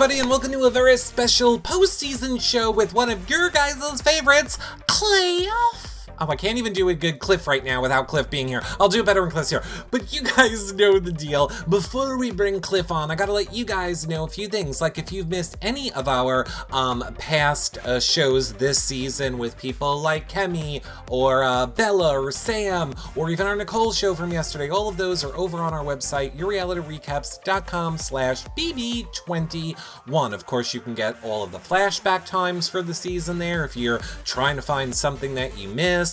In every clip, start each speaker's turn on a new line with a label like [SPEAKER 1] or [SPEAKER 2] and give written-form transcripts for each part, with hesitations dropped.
[SPEAKER 1] everybody, and welcome to a very special postseason show with one of your guys' favorites, Cliff. Oh, I can't even do a good Cliff right now without Cliff being here. I'll do it better when Cliff's here. But you guys know the deal. Before we bring Cliff on, I gotta let you guys know a few things. Like if you've missed any of our past shows this season with people like Kemi or Bella or Sam or even our Nicole show from yesterday, all of those are over on our website, yourrealityrecaps.com/BB21. Of course, you can get all of the flashback times for the season there if you're trying to find something that you missed.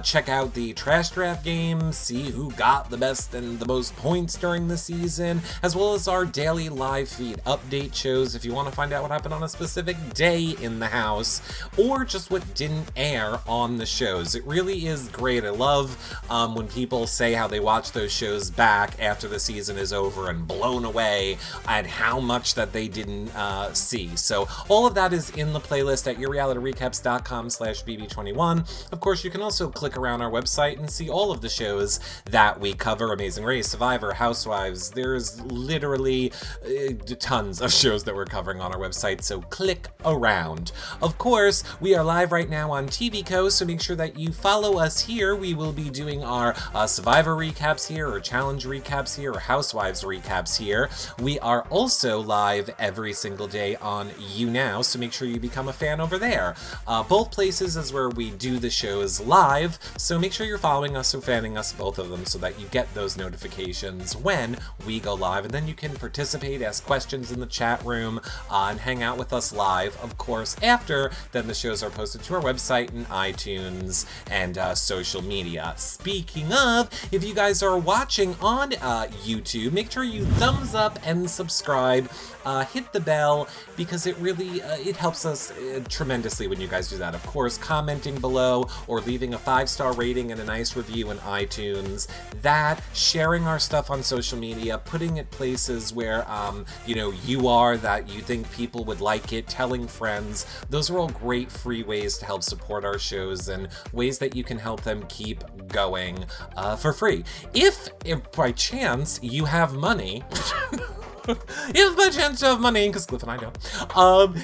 [SPEAKER 1] Check out the trash draft game, see who got the best and the most points during the season, as well as our daily live feed update shows if you want to find out what happened on a specific day in the house, or just what didn't air on the shows. It really is great. I love when people say how they watch those shows back after the season is over and blown away at how much that they didn't see. So all of that is in the playlist at yourrealityrecaps.com/BB21. Of course, you can also click around our website and see all of the shows that we cover. Amazing Race, Survivor, Housewives. There's literally tons of shows that we're covering on our website, so click around. Of course, we are live right now on TVco, so make sure that you follow us here. We will be doing our Survivor recaps here, or Challenge recaps here, or Housewives recaps here. We are also live every single day on YouNow, so make sure you become a fan over there. Both places is where we do the shows live, so make sure you're following us or fanning us, both of them, so that you get those notifications when we go live, and then you can participate, ask questions in the chat room, and hang out with us live. Of course, after then the shows are posted to our website and iTunes and social media. Speaking of, if you guys are watching on YouTube, make sure you thumbs up and subscribe, hit the bell, because it really it helps us tremendously when you guys do that. Of course, commenting below or leaving a 5-star rating and a nice review in iTunes, that, sharing our stuff on social media, putting it places where you are, that you think people would like it, telling friends, those are all great free ways to help support our shows and ways that you can help them keep going for free. If by chance you have money if by chance you have money, because Cliff and I don't,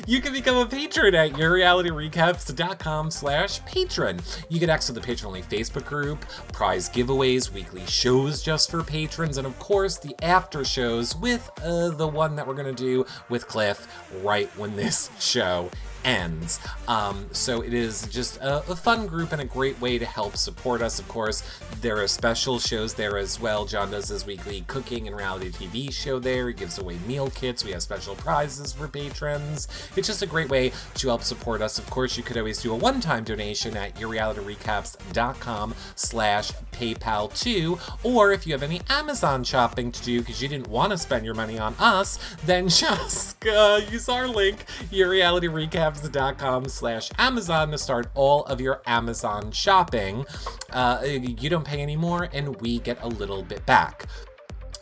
[SPEAKER 1] you can become a patron at yourrealityrecaps.com/patron. You get access to the patron-only Facebook group, prize giveaways, weekly shows just for patrons, and of course the after shows with the one that we're going to do with Cliff right when this show ends. So it is just a fun group and a great way to help support us. Of course, there are special shows there as well. John does his weekly cooking and reality TV show there. He gives away meal kits. We have special prizes for patrons. It's just a great way to help support us. Of course, you could always do a one-time donation at yourrealityrecaps.com/PayPal too. Or if you have any Amazon shopping to do because you didn't want to spend your money on us, then just use our link, yourrealityrecaps.com/Amazon, to start all of your Amazon shopping. You don't pay any more, and we get a little bit back.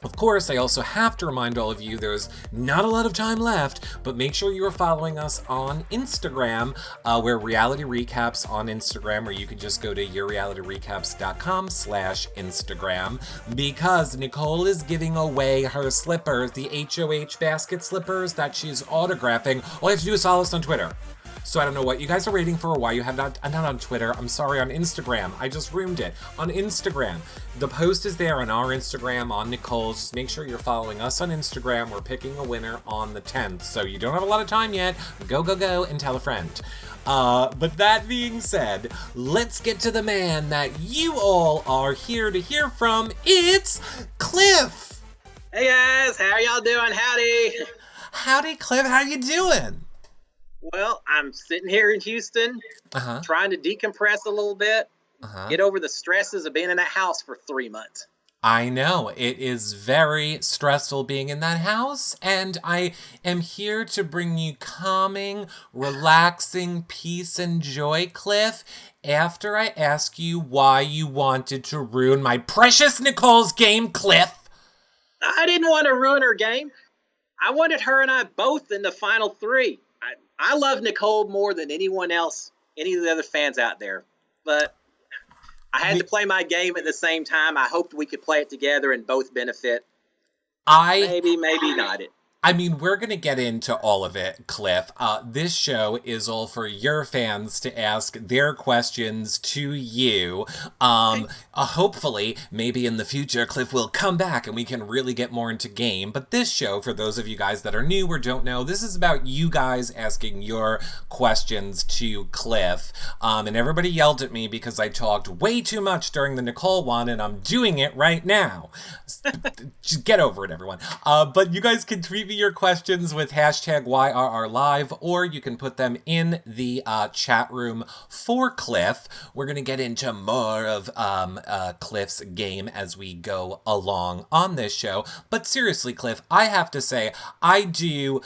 [SPEAKER 1] Of course, I also have to remind all of you there's not a lot of time left, but make sure you are following us on Instagram. We're Reality Recaps on Instagram, or you can just go to yourrealityrecaps.com/Instagram, because Nicole is giving away her slippers, the HOH basket slippers that she's autographing. All you have to do is follow us on Twitter. So I don't know what you guys are waiting for, or why you have not on Twitter. I'm sorry, on Instagram. I just ruined it. On Instagram. The post is there on our Instagram, on Nicole's. Just make sure you're following us on Instagram. We're picking a winner on the 10th. So you don't have a lot of time yet. Go, and tell a friend. But that being said, let's get to the man that you all are here to hear from. It's Cliff.
[SPEAKER 2] Hey guys, how y'all doing? Howdy.
[SPEAKER 1] Howdy, Cliff. How you doing?
[SPEAKER 2] Well, I'm sitting here in Houston, trying to decompress a little bit, get over the stresses of being in that house for 3 months.
[SPEAKER 1] I know, it is very stressful being in that house, and I am here to bring you calming, relaxing peace and joy, Cliff, after I ask you why you wanted to ruin my precious Nicole's game, Cliff.
[SPEAKER 2] I didn't want to ruin her game. I wanted her and I both in the final 3. I love Nicole more than anyone else, any of the other fans out there. But I had to play my game at the same time. I hoped we could play it together and both benefit. Maybe not it.
[SPEAKER 1] I mean, we're going to get into all of it, Cliff. This show is all for your fans to ask their questions to you. Hopefully, maybe in the future, Cliff will come back and we can really get more into game. But this show, for those of you guys that are new or don't know, this is about you guys asking your questions to Cliff. And everybody yelled at me because I talked way too much during the Nicole one, and I'm doing it right now. Just get over it, everyone. But you guys can tweet me your questions with hashtag YRRLive, or you can put them in the chat room for Cliff. We're going to get into more of Cliff's game as we go along on this show. But seriously, Cliff, I have to say, I do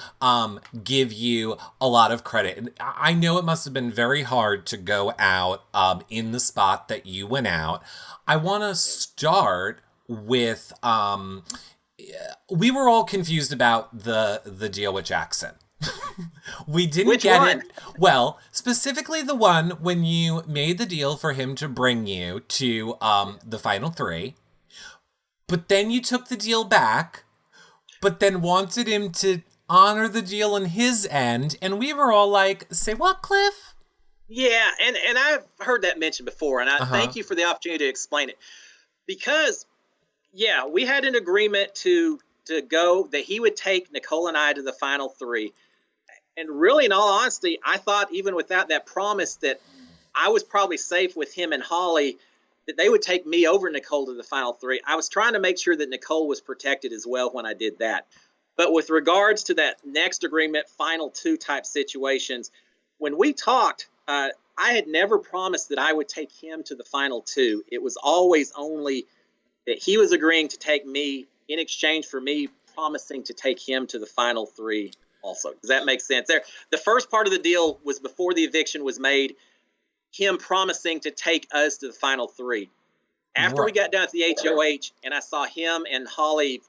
[SPEAKER 1] give you a lot of credit. And I know it must have been very hard to go out in the spot that you went out. I want to start with we were all confused about the deal with Jackson. We didn't
[SPEAKER 2] Which
[SPEAKER 1] get
[SPEAKER 2] one?
[SPEAKER 1] it. Well, specifically the one when you made the deal for him to bring you to the final three, but then you took the deal back, but then wanted him to honor the deal on his end, and we were all like, say what, Cliff?
[SPEAKER 2] Yeah, and I've heard that mentioned before, and I thank you for the opportunity to explain it. Because, yeah, we had an agreement to go, that he would take Nicole and I to the final three. And really, in all honesty, I thought even without that promise that I was probably safe with him and Holly, that they would take me over Nicole to the final three. I was trying to make sure that Nicole was protected as well when I did that. But with regards to that next agreement, final two type situations, when we talked, I had never promised that I would take him to the final two. It was always only that he was agreeing to take me in exchange for me promising to take him to the final three also. Does that make sense? There, the first part of the deal was before the eviction was made, him promising to take us to the final three. After we got down to the HOH and I saw him and Holly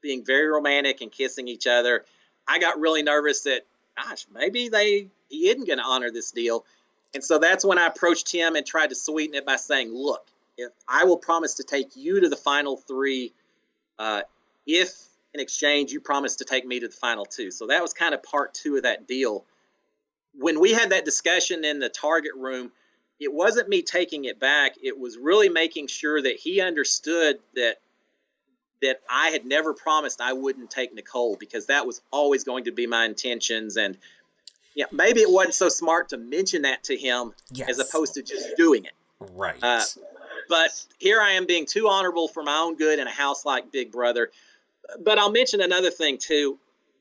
[SPEAKER 2] being very romantic and kissing each other, I got really nervous that, gosh, maybe he isn't going to honor this deal. And so that's when I approached him and tried to sweeten it by saying, look, if I will promise to take you to the final three, if in exchange you promise to take me to the final two. So that was kind of part two of that deal. When we had that discussion in the target room, it wasn't me taking it back. It was really making sure that he understood that I had never promised I wouldn't take Nicole, because that was always going to be my intentions. And yeah, maybe it wasn't so smart to mention that to him as opposed to just doing it.
[SPEAKER 1] Right.
[SPEAKER 2] But here I am being too honorable for my own good in a house like Big Brother. But I'll mention another thing too.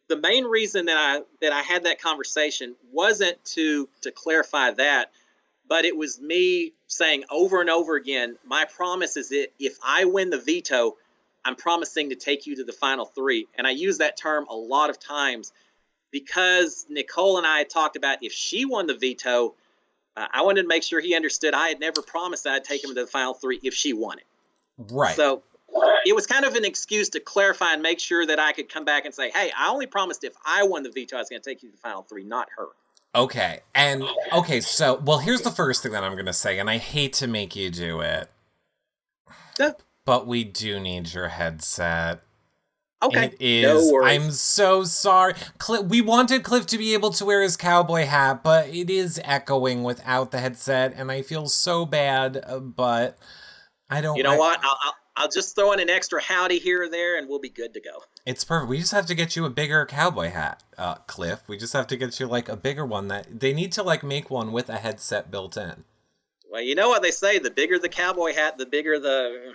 [SPEAKER 2] The main reason that I had that conversation wasn't to clarify that, but it was me saying over and over again, my promise is that if I win the veto, I'm promising to take you to the final three. And I use that term a lot of times because Nicole and I had talked about if she won the veto, I wanted to make sure he understood I had never promised I'd take him to the final three if she won it.
[SPEAKER 1] Right.
[SPEAKER 2] So it was kind of an excuse to clarify and make sure that I could come back and say, hey, I only promised if I won the veto, I was going to take you to the final three, not her.
[SPEAKER 1] Okay. And, so, well, here's the first thing that I'm going to say, and I hate to make you do it, but we do need your headset.
[SPEAKER 2] Okay.
[SPEAKER 1] It is.
[SPEAKER 2] No worries.
[SPEAKER 1] I'm so sorry. We wanted Cliff to be able to wear his cowboy hat, but it is echoing without the headset, and I feel so bad, but I don't...
[SPEAKER 2] You know what? I'll just throw in an extra howdy here or there, and we'll be good to go.
[SPEAKER 1] It's perfect. We just have to get you a bigger cowboy hat, Cliff. We just have to get you, like, a bigger one. That they need to, like, make one with a headset built in.
[SPEAKER 2] Well, you know what they say, the bigger the cowboy hat, the bigger the...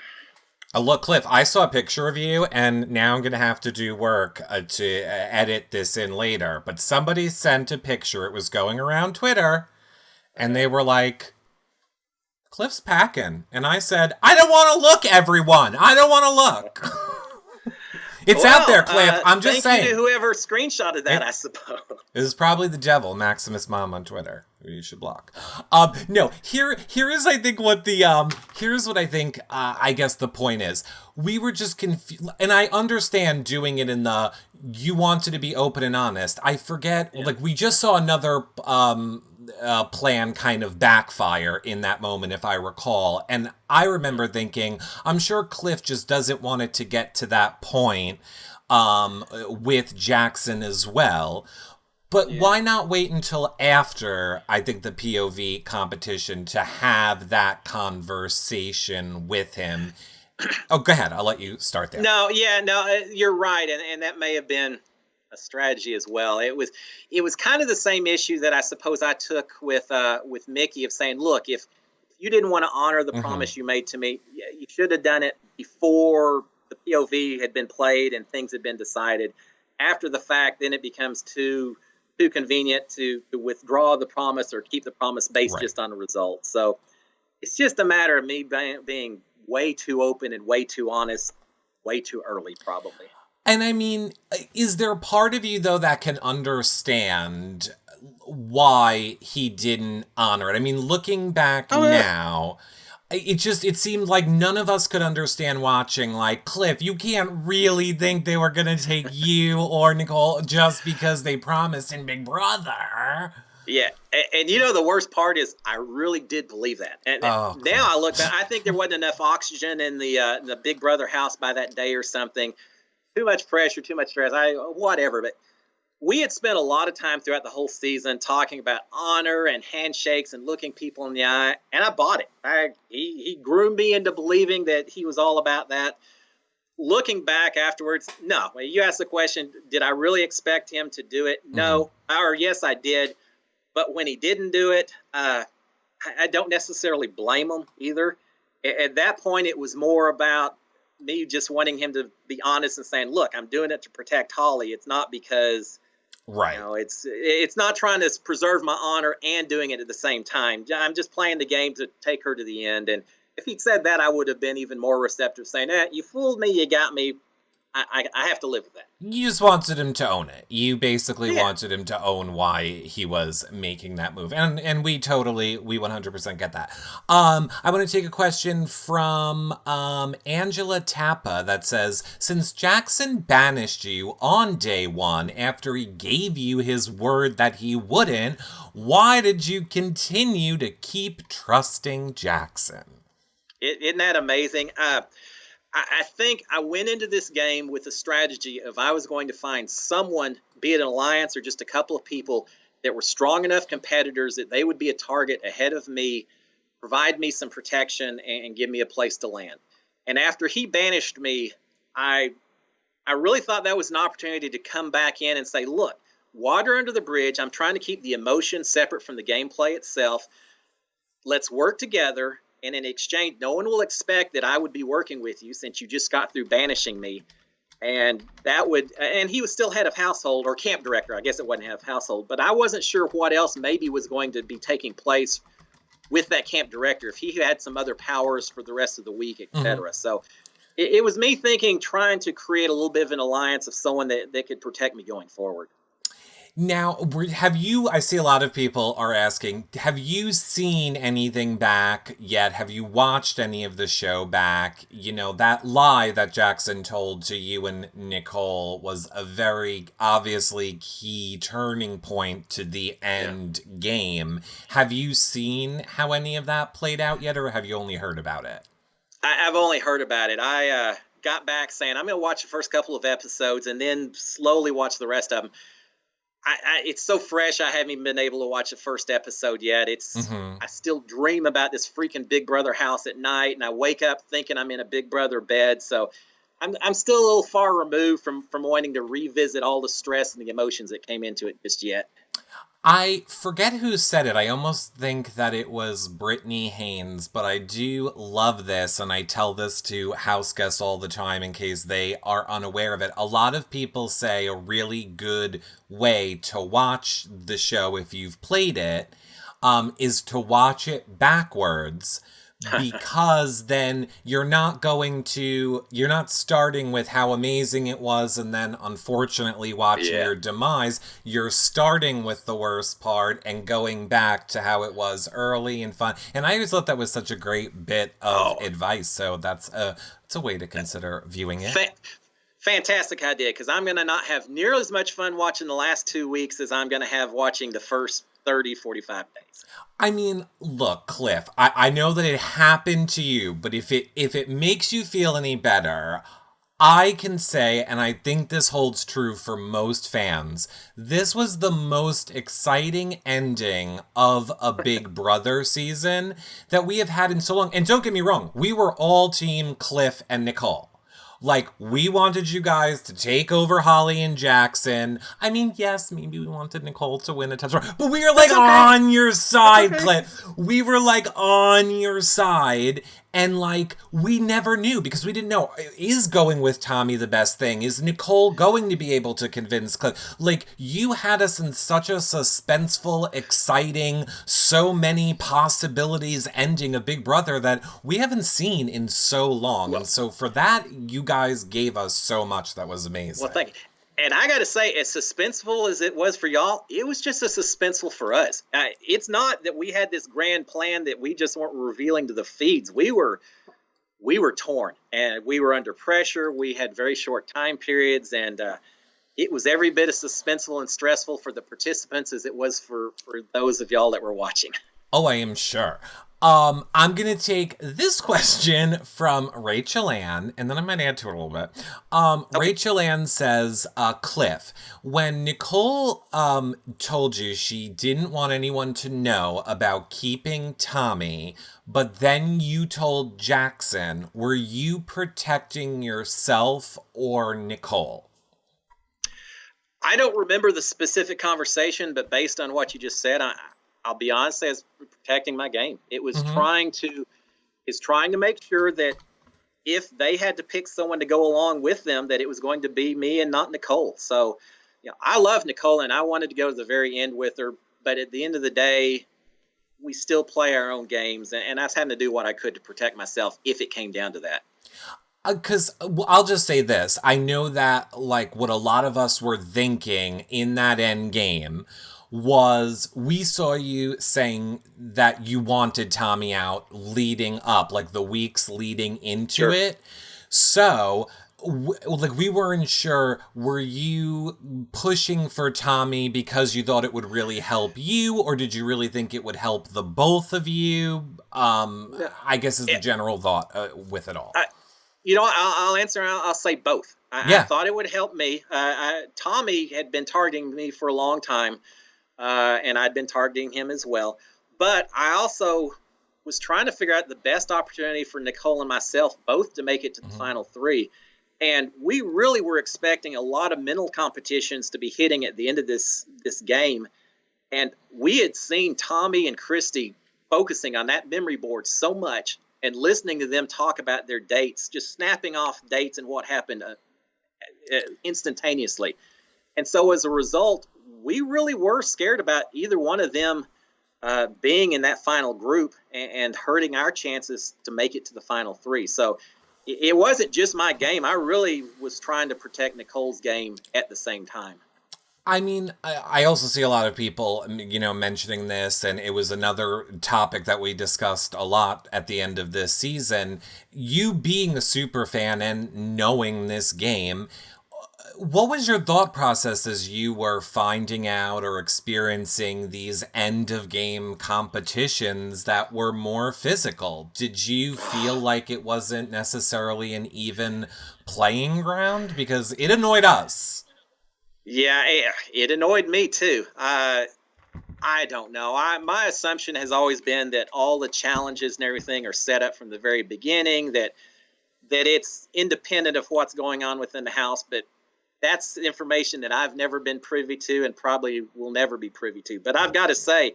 [SPEAKER 1] Look, Cliff, I saw a picture of you, and now I'm going to have to do work to edit this in later. But somebody sent a picture. It was going around Twitter, and they were like, Cliff's packing. And I said, I don't want to look, everyone. I don't want to look. It's out there, Cliff. I'm just saying.
[SPEAKER 2] Thank you to whoever screenshotted that, I suppose.
[SPEAKER 1] It was probably the devil, Maximus Mom on Twitter, who you should block. No, here is I think what the here's what I think I guess the point is. We were just confused, and I understand doing it in the you wanted to be open and honest. I forget, like we just saw another plan kind of backfire in that moment, if I recall. And I remember thinking, I'm sure Cliff just doesn't want it to get to that point. with Jackson as well. But why not wait until after, I think, the POV competition to have that conversation with him? Oh, go ahead. I'll let you start there.
[SPEAKER 2] No, you're right, and that may have been a strategy as well. It was kind of the same issue that I suppose I took with Mickey of saying, look, if you didn't want to honor the promise you made to me, you should have done it before the POV had been played and things had been decided. After the fact, then it becomes too convenient to withdraw the promise or keep the promise based just on the result. So it's just a matter of me being way too open and way too honest, way too early, probably.
[SPEAKER 1] And I mean, is there a part of you, though, that can understand why he didn't honor it? I mean, looking back now, it seemed like none of us could understand watching, like, Cliff, you can't really think they were going to take you or Nicole just because they promised in Big Brother.
[SPEAKER 2] Yeah, and you know the worst part is I really did believe that. And now I look back, I think there wasn't enough oxygen in the Big Brother house by that day or something. Too much pressure, too much stress, whatever. But we had spent a lot of time throughout the whole season talking about honor and handshakes and looking people in the eye, and I bought it. He groomed me into believing that he was all about that. Looking back afterwards, no. You asked the question, did I really expect him to do it? No. Or yes, I did. But when he didn't do it, I don't necessarily blame him either. At that point, it was more about me just wanting him to be honest and saying, look, I'm doing it to protect Holly. It's not because... Right. You know, it's not trying to preserve my honor and doing it at the same time. I'm just playing the game to take her to the end. And if he'd said that, I would have been even more receptive, saying, you fooled me, you got me. I have to live with that.
[SPEAKER 1] You just wanted him to own it. You basically wanted him to own why he was making that move. And we 100% get that. I want to take a question from Angela Tappa that says, since Jackson banished you on day one after he gave you his word that he wouldn't, why did you continue to keep trusting Jackson?
[SPEAKER 2] Isn't that amazing? I think I went into this game with a strategy of I was going to find someone, be it an alliance or just a couple of people, that were strong enough competitors that they would be a target ahead of me, provide me some protection, and give me a place to land. And after he banished me, I really thought that was an opportunity to come back in and say, look, water under the bridge. I'm trying to keep the emotion separate from the gameplay itself. Let's work together. And in exchange, no one will expect that I would be working with you since you just got through banishing me. And he was still head of household or camp director. I guess it wasn't head of household, but I wasn't sure what else maybe was going to be taking place with that camp director, if he had some other powers for the rest of the week, etc. So it was me trying to create a little bit of an alliance of someone that could protect me going forward.
[SPEAKER 1] Now, I see a lot of people are asking, have you seen anything back yet? Have you watched any of the show back? You know, that lie that Jackson told to you and Nicole was a very obviously key turning point to the end game. Have you seen how any of that played out yet, or have you only heard about it?
[SPEAKER 2] I've only heard about it. I got back saying, I'm going to watch the first couple of episodes and then slowly watch the rest of them. It's so fresh. I haven't even been able to watch the first episode yet. I still dream about this freaking Big Brother house at night, and I wake up thinking I'm in a Big Brother bed. So I'm still a little far removed from wanting to revisit all the stress and the emotions that came into it just yet.
[SPEAKER 1] I forget who said it. I almost think that it was Brittany Haynes, but I do love this, and I tell this to house guests all the time in case they are unaware of it. A lot of people say a really good way to watch the show, if you've played it, is to watch it backwards. Because then you're not starting with how amazing it was and then unfortunately watching your demise. You're starting with the worst part and going back to how it was early and fun. And I always thought that was such a great bit of advice. So it's a way to consider viewing it.
[SPEAKER 2] Fantastic idea, because I'm going to not have nearly as much fun watching the last 2 weeks as I'm going to have watching the first 30, 45 days.
[SPEAKER 1] I mean, look, Cliff, I know that it happened to you, but if it makes you feel any better, I can say, and I think this holds true for most fans, this was the most exciting ending of a Big Brother season that we have had in so long. And don't get me wrong, we were all team Cliff and Nicole. Like, we wanted you guys to take over Holly and Jackson. I mean, yes, maybe we wanted Nicole to win a touchdown, but we were like on your side, Cliff. We were like on your side. And like, we never knew because we didn't know, is going with Tommy the best thing? Is Nicole going to be able to convince Cliff? Like, you had us in such a suspenseful, exciting, so many possibilities ending of Big Brother that we haven't seen in so long. And so for that, you guys gave us so much that was amazing.
[SPEAKER 2] Well, thank you. And I got to say, as suspenseful as it was for y'all, it was just as suspenseful for us. It's not that we had this grand plan that we just weren't revealing to the feeds. We were torn, and we were under pressure. We had very short time periods, and it was every bit as suspenseful and stressful for the participants as it was for those of y'all that were watching.
[SPEAKER 1] Oh, I am sure. I'm going to take this question from Rachel Ann, and then I might add to it a little bit. Okay. Rachel Ann says, Cliff, when Nicole told you she didn't want anyone to know about keeping Tommy, but then you told Jackson, were you protecting yourself or Nicole?
[SPEAKER 2] I don't remember the specific conversation, but based on what you just said, I'll be honest, as protecting my game. It was trying to make sure that if they had to pick someone to go along with them, that it was going to be me and not Nicole. So, I love Nicole and I wanted to go to the very end with her, but at the end of the day, we still play our own games, and I was having to do what I could to protect myself if it came down to that.
[SPEAKER 1] Because I'll just say this. I know that, like, what a lot of us were thinking in that end game was we saw you saying that you wanted Tommy out leading up, like the weeks leading into it. So, like, we weren't sure, were you pushing for Tommy because you thought it would really help you, or did you really think it would help the both of you? I guess is the general thought with it all.
[SPEAKER 2] I'll answer. I'll say both. I thought it would help me. Tommy had been targeting me for a long time. And I'd been targeting him as well. But I also was trying to figure out the best opportunity for Nicole and myself both to make it to the final three. And we really were expecting a lot of mental competitions to be hitting at the end of this game. And we had seen Tommy and Christy focusing on that memory board so much and listening to them talk about their dates, just snapping off dates and what happened instantaneously. And so as a result, we really were scared about either one of them being in that final group and hurting our chances to make it to the final three. So it wasn't just my game. I really was trying to protect Nicole's game at the same time.
[SPEAKER 1] I mean, I also see a lot of people, mentioning this, and it was another topic that we discussed a lot at the end of this season. You being a super fan and knowing this game, what was your thought process as you were finding out or experiencing these end-of-game competitions that were more physical? Did you feel like it wasn't necessarily an even playing ground? Because it annoyed us.
[SPEAKER 2] Yeah, it annoyed me too. I don't know. My assumption has always been that all the challenges and everything are set up from the very beginning, that it's independent of what's going on within the house, but that's information that I've never been privy to and probably will never be privy to. But I've got to say,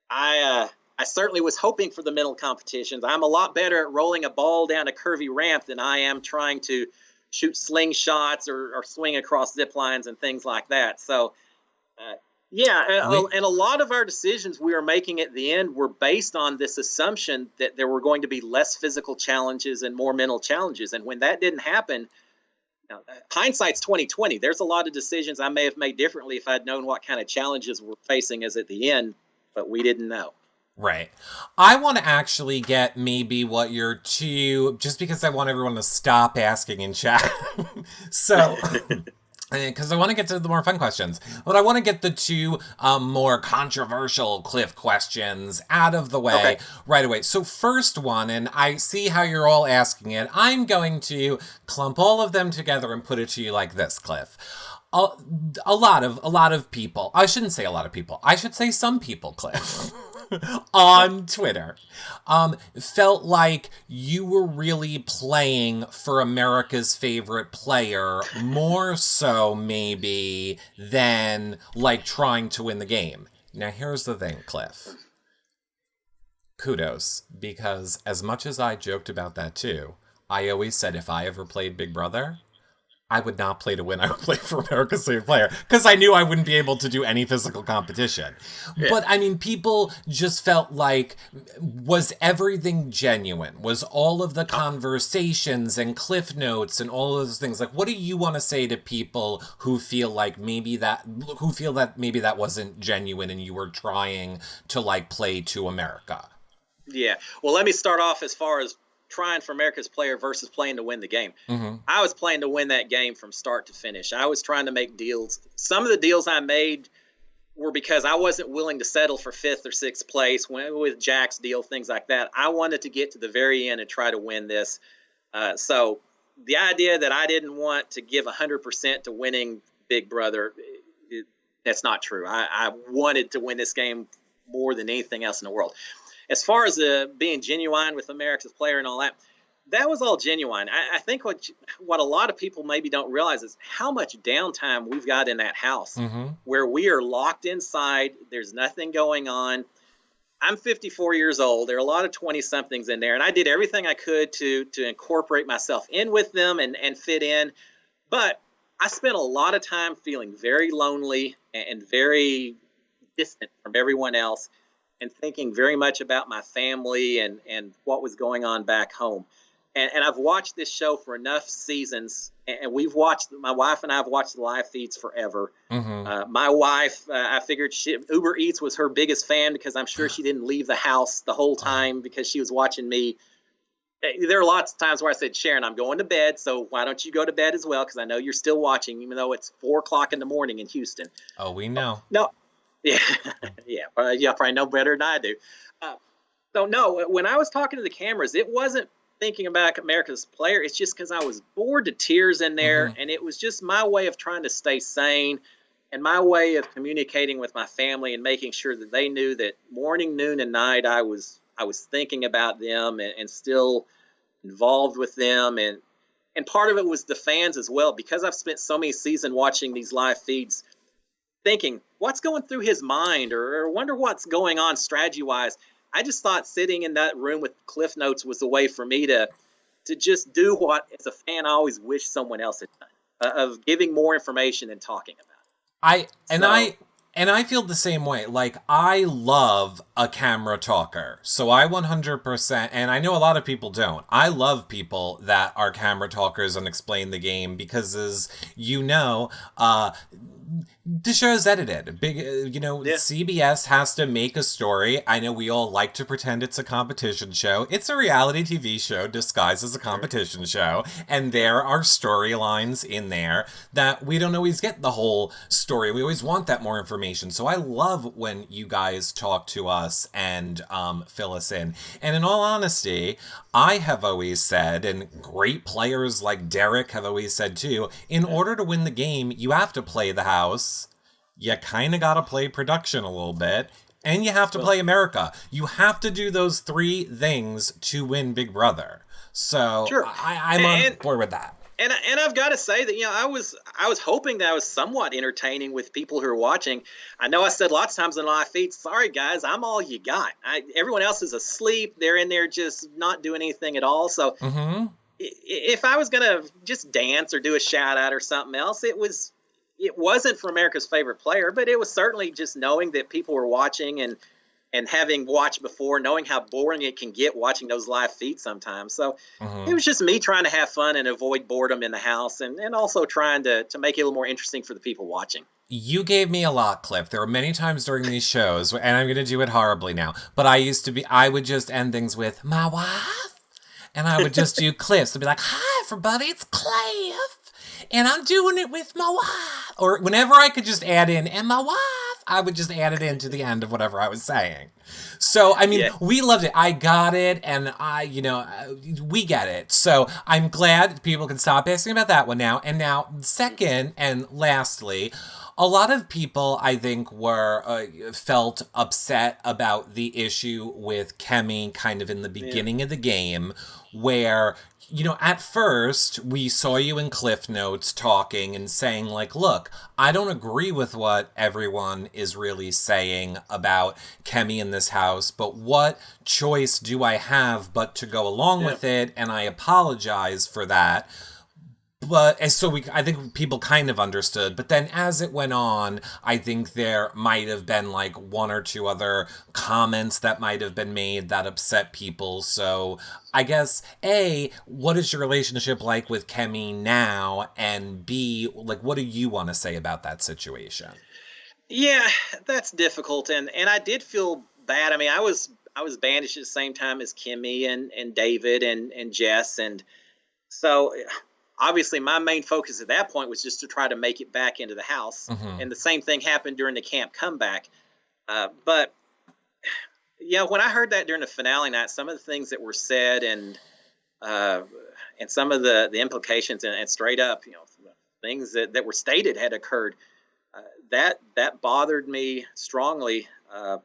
[SPEAKER 2] I certainly was hoping for the mental competitions. I'm a lot better at rolling a ball down a curvy ramp than I am trying to shoot slingshots or swing across zip lines and things like that. So, and a lot of our decisions we were making at the end were based on this assumption that there were going to be less physical challenges and more mental challenges. And when that didn't happen, hindsight's 20/20. There's a lot of decisions I may have made differently if I'd known what kind of challenges we're facing as at the end, but we didn't know.
[SPEAKER 1] Right. I want to actually get maybe what your two, just because I want everyone to stop asking in chat. So because I want to get to the more fun questions, but I want to get the two more controversial Cliff questions out of the way right away. So first one, and I see how you're all asking it, I'm going to clump all of them together and put it to you like this, Cliff. A lot of people, I shouldn't say a lot of people, I should say some people, Cliff, on Twitter, felt like you were really playing for America's favorite player, more so maybe than like trying to win the game. Now here's the thing, Cliff. Kudos, because as much as I joked about that too, I always said if I ever played Big Brother, I would not play to win. I would play for America's favorite player because I knew I wouldn't be able to do any physical competition. Yeah. But I mean, people just felt like, was everything genuine? Was all of the conversations and cliff notes and all of those things, like, what do you want to say to people who feel like maybe that wasn't genuine and you were trying to like play to America?
[SPEAKER 2] Yeah. Well, let me start off as far as trying for America's player versus playing to win the game. Mm-hmm. I was playing to win that game from start to finish. I was trying to make deals. Some of the deals I made were because I wasn't willing to settle for 5th or 6th place with Jack's deal, things like that. I wanted to get to the very end and try to win this. So the idea that I didn't want to give 100% to winning Big Brother, that's not true. I wanted to win this game more than anything else in the world. As far as being genuine with America's player and all that, that was all genuine. I think what a lot of people maybe don't realize is how much downtime we've got in that house, where we are locked inside. There's nothing going on. I'm 54 years old. There are a lot of 20-somethings in there, and I did everything I could to incorporate myself in with them and fit in. But I spent a lot of time feeling very lonely and very distant from everyone else, and thinking very much about my family and what was going on back home. And I've watched this show for enough seasons, and my wife and I have watched the live feeds forever. Mm-hmm. My wife, I figured Uber Eats was her biggest fan because I'm sure she didn't leave the house the whole time because she was watching me. There are lots of times where I said, Sharon, I'm going to bed, so why don't you go to bed as well? Because I know you're still watching, even though it's 4:00 in the morning in Houston.
[SPEAKER 1] Oh, we know.
[SPEAKER 2] No. Yeah, yeah, you probably know better than I do. So no, when I was talking to the cameras, it wasn't thinking about America's player. It's just because I was bored to tears in there, and it was just my way of trying to stay sane and my way of communicating with my family and making sure that they knew that morning, noon, and night I was thinking about them and still involved with them. And part of it was the fans as well, because I've spent so many seasons watching these live feeds, thinking, what's going through his mind, or wonder what's going on strategy-wise. I just thought sitting in that room with Cliff Notes was a way for me to just do what, as a fan, I always wish someone else had done, of giving more information and talking about it.
[SPEAKER 1] I feel the same way. Like, I love a camera talker. So I 100%, and I know a lot of people don't. I love people that are camera talkers and explain the game because, as you know, the show's edited. CBS has to make a story. I know we all like to pretend it's a competition show. It's a reality TV show disguised as a competition show. And there are storylines in there that we don't always get the whole story. We always want that more information. So I love when you guys talk to us and fill us in. And in all honesty, I have always said, and great players like Derek have always said too, in order to win the game, you have to play the house. You kind of got to play production a little bit, and you have to play America. You have to do those 3 things to win Big Brother. So sure. I'm on board with that.
[SPEAKER 2] And I've got to say that, I was hoping that I was somewhat entertaining with people who are watching. I know I said lots of times in live feeds, sorry guys, I'm all you got. Everyone else is asleep. They're in there just not doing anything at all. So if I was going to just dance or do a shout out or something else, it wasn't for America's favorite player, but it was certainly just knowing that people were watching and having watched before, knowing how boring it can get watching those live feeds sometimes. So it was just me trying to have fun and avoid boredom in the house, and also trying to make it a little more interesting for the people watching.
[SPEAKER 1] You gave me a lot, Cliff. There were many times during these shows, and I'm going to do it horribly now, but I would just end things with, my wife, and I would just do Cliffs. I'd be like, hi, everybody, it's Cliff. and I'm doing it with my wife. Or whenever I could just add in, and my wife, I would just add it into the end of whatever I was saying. So, I mean, we loved it. I got it, and we get it. So I'm glad people can stop asking about that one now. And now, second and lastly, a lot of people, I think, felt upset about the issue with Kemi kind of in the beginning of the game, where, at first, we saw you in Cliff Notes talking and saying, like, look, I don't agree with what everyone is really saying about Kemi in this house, but what choice do I have but to go along with it? And I apologize for that. But I think people kind of understood. But then as it went on, I think there might have been like one or two other comments that might have been made that upset people. So I guess, A, what is your relationship like with Kemi now? And B, like, what do you want to say about that situation?
[SPEAKER 2] Yeah, that's difficult. And I did feel bad. I mean, I was banished at the same time as Kemi and David and Jess. And so obviously my main focus at that point was just to try to make it back into the house. And the same thing happened during the camp comeback. But when I heard that during the finale night, some of the things that were said and some of the implications and straight up, things that were stated had occurred, that bothered me strongly, that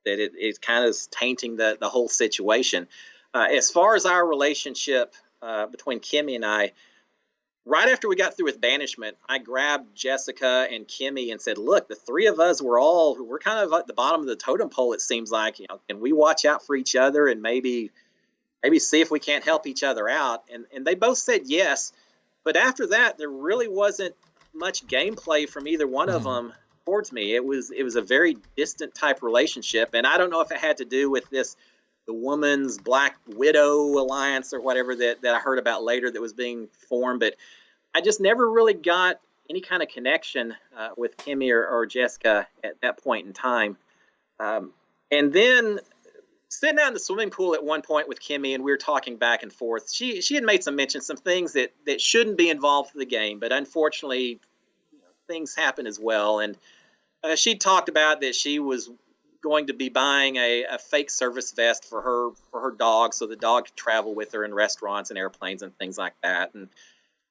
[SPEAKER 2] it kind of is tainting the whole situation. As far as our relationship between Kemi and I, right after we got through with banishment, I grabbed Jessica and Kemi and said, look, the three of us, we're kind of at the bottom of the totem pole, it seems like. Can we watch out for each other and maybe see if we can't help each other out? And they both said yes. But after that, there really wasn't much gameplay from either one of them towards me. It was a very distant type relationship. And I don't know if it had to do with the woman's Black Widow alliance or whatever that I heard about later that was being formed, but I just never really got any kind of connection with Kemi or Jessica at that point in time. And then sitting out in the swimming pool at one point with Kemi, and we were talking back and forth, she had made some things that shouldn't be involved in the game, but unfortunately things happen as well. And she talked about that she was going to be buying a fake service vest for her dog, so the dog could travel with her in restaurants and airplanes and things like that. And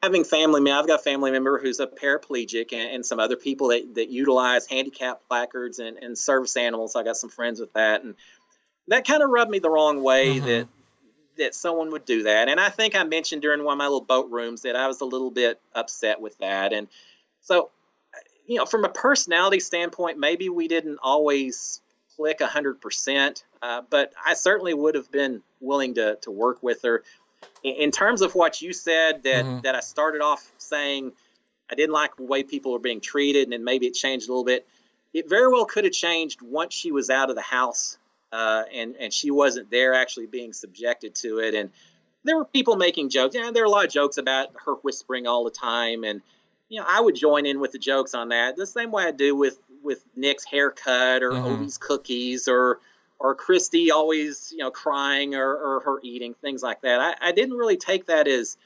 [SPEAKER 2] having I've got a family member who's a paraplegic and some other people that utilize handicap placards and service animals. I got some friends with that, and that kind of rubbed me the wrong way that someone would do that. And I think I mentioned during one of my little boat rooms that I was a little bit upset with that. And so, from a personality standpoint, maybe we didn't always click 100%, but I certainly would have been willing to work with her. In terms of what you said, that I started off saying I didn't like the way people were being treated, and then maybe it changed a little bit. It very well could have changed once she was out of the house, and she wasn't there actually being subjected to it. And there were people making jokes. There were a lot of jokes about her whispering all the time, and I would join in with the jokes on that the same way I do with Nick's haircut or Obi's cookies or Christy always crying or her eating, things like that. I didn't really take that as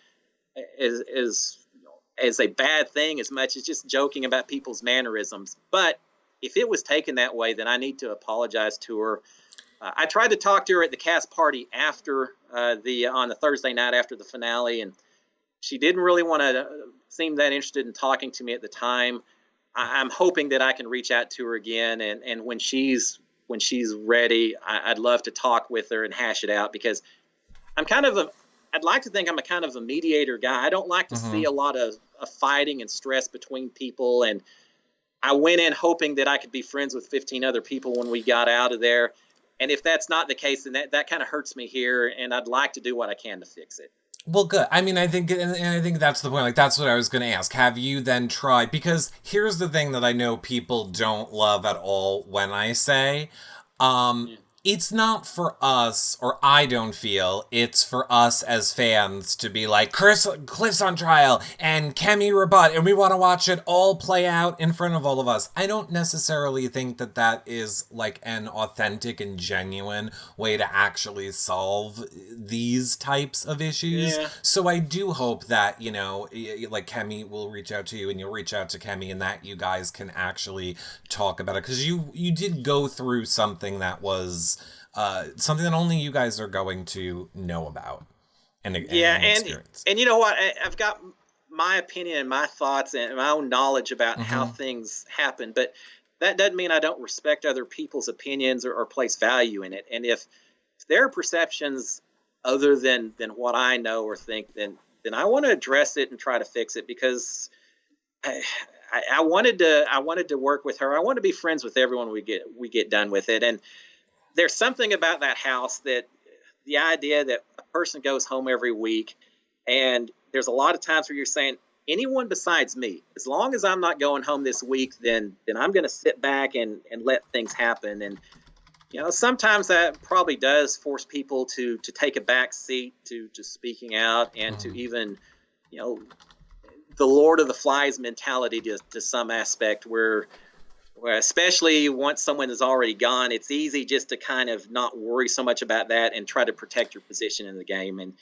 [SPEAKER 2] a bad thing as much as just joking about people's mannerisms. But if it was taken that way, then I need to apologize to her. I tried to talk to her at the cast party after on the Thursday night after the finale, and she didn't really want to seem that interested in talking to me at the time. I'm hoping that I can reach out to her again, and when she's ready, I'd love to talk with her and hash it out, because I'd like to think I'm a kind of a mediator guy. I don't like to see a lot of fighting and stress between people, and I went in hoping that I could be friends with 15 other people when we got out of there. And if that's not the case, then that kind of hurts me here, and I'd like to do what I can to fix it.
[SPEAKER 1] Well, good. I mean, I think that's the point. Like, that's what I was going to ask. Have you then tried? Because here's the thing that I know people don't love at all when I say, it's not for us, or I don't feel, it's for us as fans to be like, Cliff's on trial, and Kemi rebut, and we want to watch it all play out in front of all of us. I don't necessarily think that that is like an authentic and genuine way to actually solve these types of issues.
[SPEAKER 2] Yeah.
[SPEAKER 1] So I do hope that, you know, like Kemi will reach out to you and you'll reach out to Kemi, and that you guys can actually talk about it. Because you did go through something that was something that only you guys are going to know about and experience.
[SPEAKER 2] And you know what? I've got my opinion and my thoughts and my own knowledge about how things happen, but that doesn't mean I don't respect other people's opinions or place value in it. And if there are perceptions other than what I know or think, then I want to address it and try to fix it, because I wanted to work with her. I want to be friends with everyone we get done with it. And there's something about that house, that the idea that a person goes home every week, and there's a lot of times where you're saying, anyone besides me, as long as I'm not going home this week, then I'm going to sit back and let things happen. And, you know, sometimes that probably does force people to take a back seat to speaking out, and to even, you know, the Lord of the Flies mentality to some aspect, where especially once someone is already gone, it's easy just to kind of not worry so much about that and try to protect your position in the game. And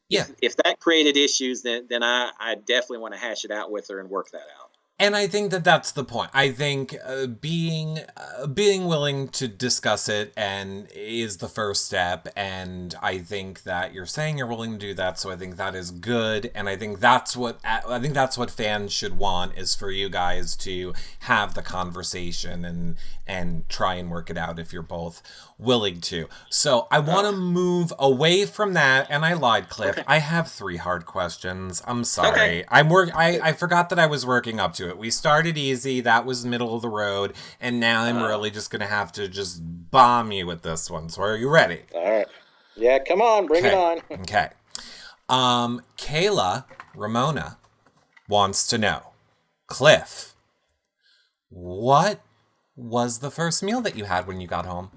[SPEAKER 2] if that created issues, then I definitely want to hash it out with her and work that out.
[SPEAKER 1] And I think that that's the point. I think being willing to discuss it and is the first step. And I think that you're saying you're willing to do that, so I think that is good. And I think that's what fans should want, is for you guys to have the conversation and try and work it out if you're both willing to. So I want to move away from that. And I lied, Cliff. Okay. I have 3 hard questions. I'm sorry. Okay. I forgot that I was working up to it. We started easy. That was middle of the road. And now I'm really just going to have to just bomb you with this one. So are you ready?
[SPEAKER 2] All right. Yeah, come on. Bring it on.
[SPEAKER 1] Okay. Kayla Ramona wants to know, Cliff, what was the first meal that you had when you got home?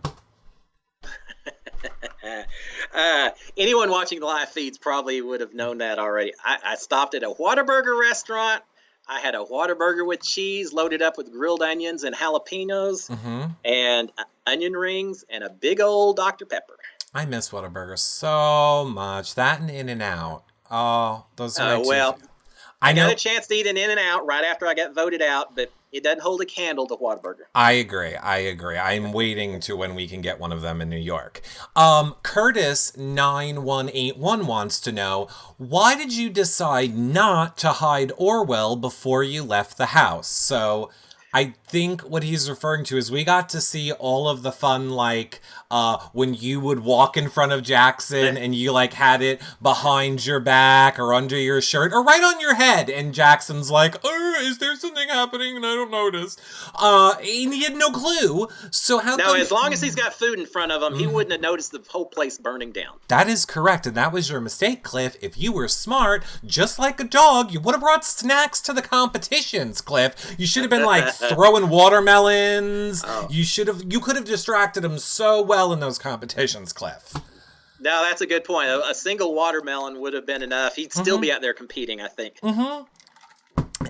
[SPEAKER 2] Anyone watching the live feeds probably would have known that already. I stopped at a Whataburger restaurant. I had a Whataburger with cheese loaded up with grilled onions and jalapenos, and onion rings, and a big old Dr. Pepper.
[SPEAKER 1] I miss Whataburger so much. That and In-N-Out. Oh, those are my two.
[SPEAKER 2] I got a chance to eat an In-N-Out right after I got voted out, but it doesn't hold a candle to Whataburger.
[SPEAKER 1] I agree. I'm waiting to when we can get one of them in New York. Curtis9181 wants to know, why did you decide not to hide Orwell before you left the house? So I think what he's referring to is we got to see all of the fun, like, when you would walk in front of Jackson and you, like, had it behind your back or under your shirt or right on your head. And Jackson's like, is there something happening and I don't notice? And he had no clue. So how
[SPEAKER 2] come... as long as he's got food in front of him, he wouldn't have noticed the whole place burning down.
[SPEAKER 1] That is correct. And that was your mistake, Cliff. If you were smart, just like a dog, you would have brought snacks to the competitions, Cliff. You should have been, like, throwing watermelons. You could have distracted him so well in those competitions, Cliff.
[SPEAKER 2] No, that's a good point. A single watermelon would have been enough. He'd still be out there competing, I think.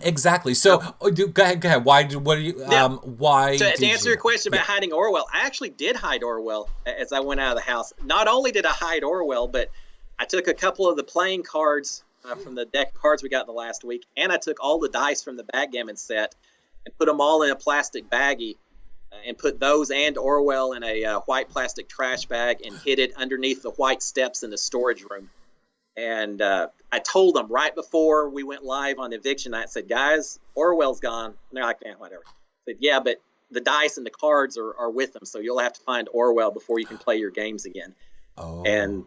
[SPEAKER 1] Exactly. So, go ahead. Why to
[SPEAKER 2] answer your question about hiding Orwell, I actually did hide Orwell as I went out of the house. Not only did I hide Orwell, but I took a couple of the playing cards from the deck of cards we got the last week, and I took all the dice from the backgammon set and put them all in a plastic baggie, and put those and Orwell in a white plastic trash bag and hid it underneath the white steps in the storage room. And I told them right before we went live on eviction night, I said, guys, Orwell's gone. And they're like, whatever. I said, yeah, but the dice and the cards are with them, so you'll have to find Orwell before you can play your games again. And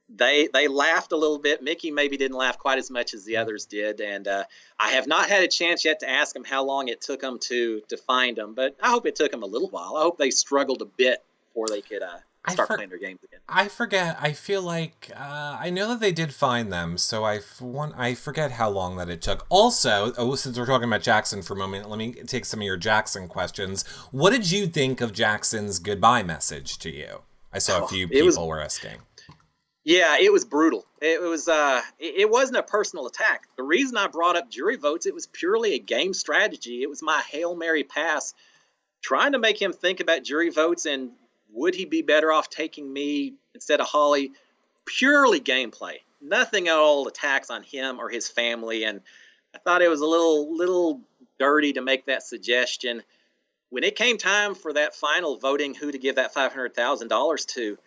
[SPEAKER 2] they laughed a little bit. Mickey maybe didn't laugh quite as much as the others did. And I have not had a chance yet to ask them how long it took them to find them, but I hope it took them a little while. I hope they struggled a bit before they could start playing their games again.
[SPEAKER 1] I forget. I feel like I know that they did find them, so I forget how long that it took. Also, since we're talking about Jackson for a moment, let me take some of your Jackson questions. What did you think of Jackson's goodbye message to you? I saw a few
[SPEAKER 2] It was
[SPEAKER 1] people were asking.
[SPEAKER 2] Yeah, it was brutal. It wasn't a personal attack. The reason I brought up jury votes, it was purely a game strategy. It was my Hail Mary pass, trying to make him think about jury votes and would he be better off taking me instead of Holly. Purely gameplay. Nothing at all attacks on him or his family. And I thought it was a little dirty to make that suggestion. When it came time for that final voting who to give that $500,000 to,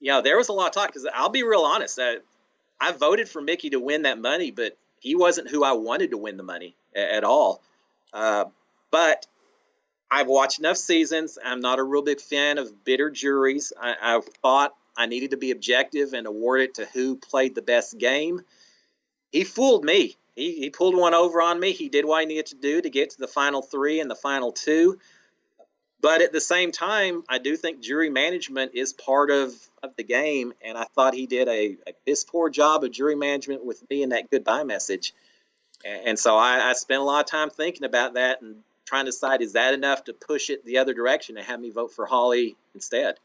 [SPEAKER 2] there was a lot of talk, because I'll be real honest. I voted for Mickey to win that money, but he wasn't who I wanted to win the money at all. But I've watched enough seasons. I'm not a real big fan of bitter juries. I thought I needed to be objective and award it to who played the best game. He fooled me. He pulled one over on me. He did what he needed to do to get to the final 3 and the final 2. But at the same time, I do think jury management is part of the game, and I thought he did a piss-poor job of jury management with me in that goodbye message. And so I spent a lot of time thinking about that and trying to decide, is that enough to push it the other direction and have me vote for Holly instead?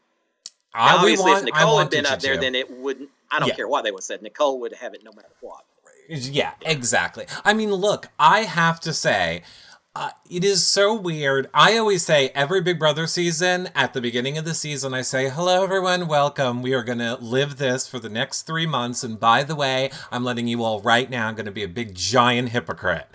[SPEAKER 2] Now, obviously, if Nicole had been up there, then it wouldn't. I don't care what they would have said. Nicole would have it no matter what.
[SPEAKER 1] Yeah, exactly. I mean, look, I have to say, it is so weird. I always say every Big Brother season, at the beginning of the season, I say, hello, everyone, welcome. We are going to live this for the next 3 months. And by the way, I'm letting you all right now, I'm going to be a big, giant hypocrite.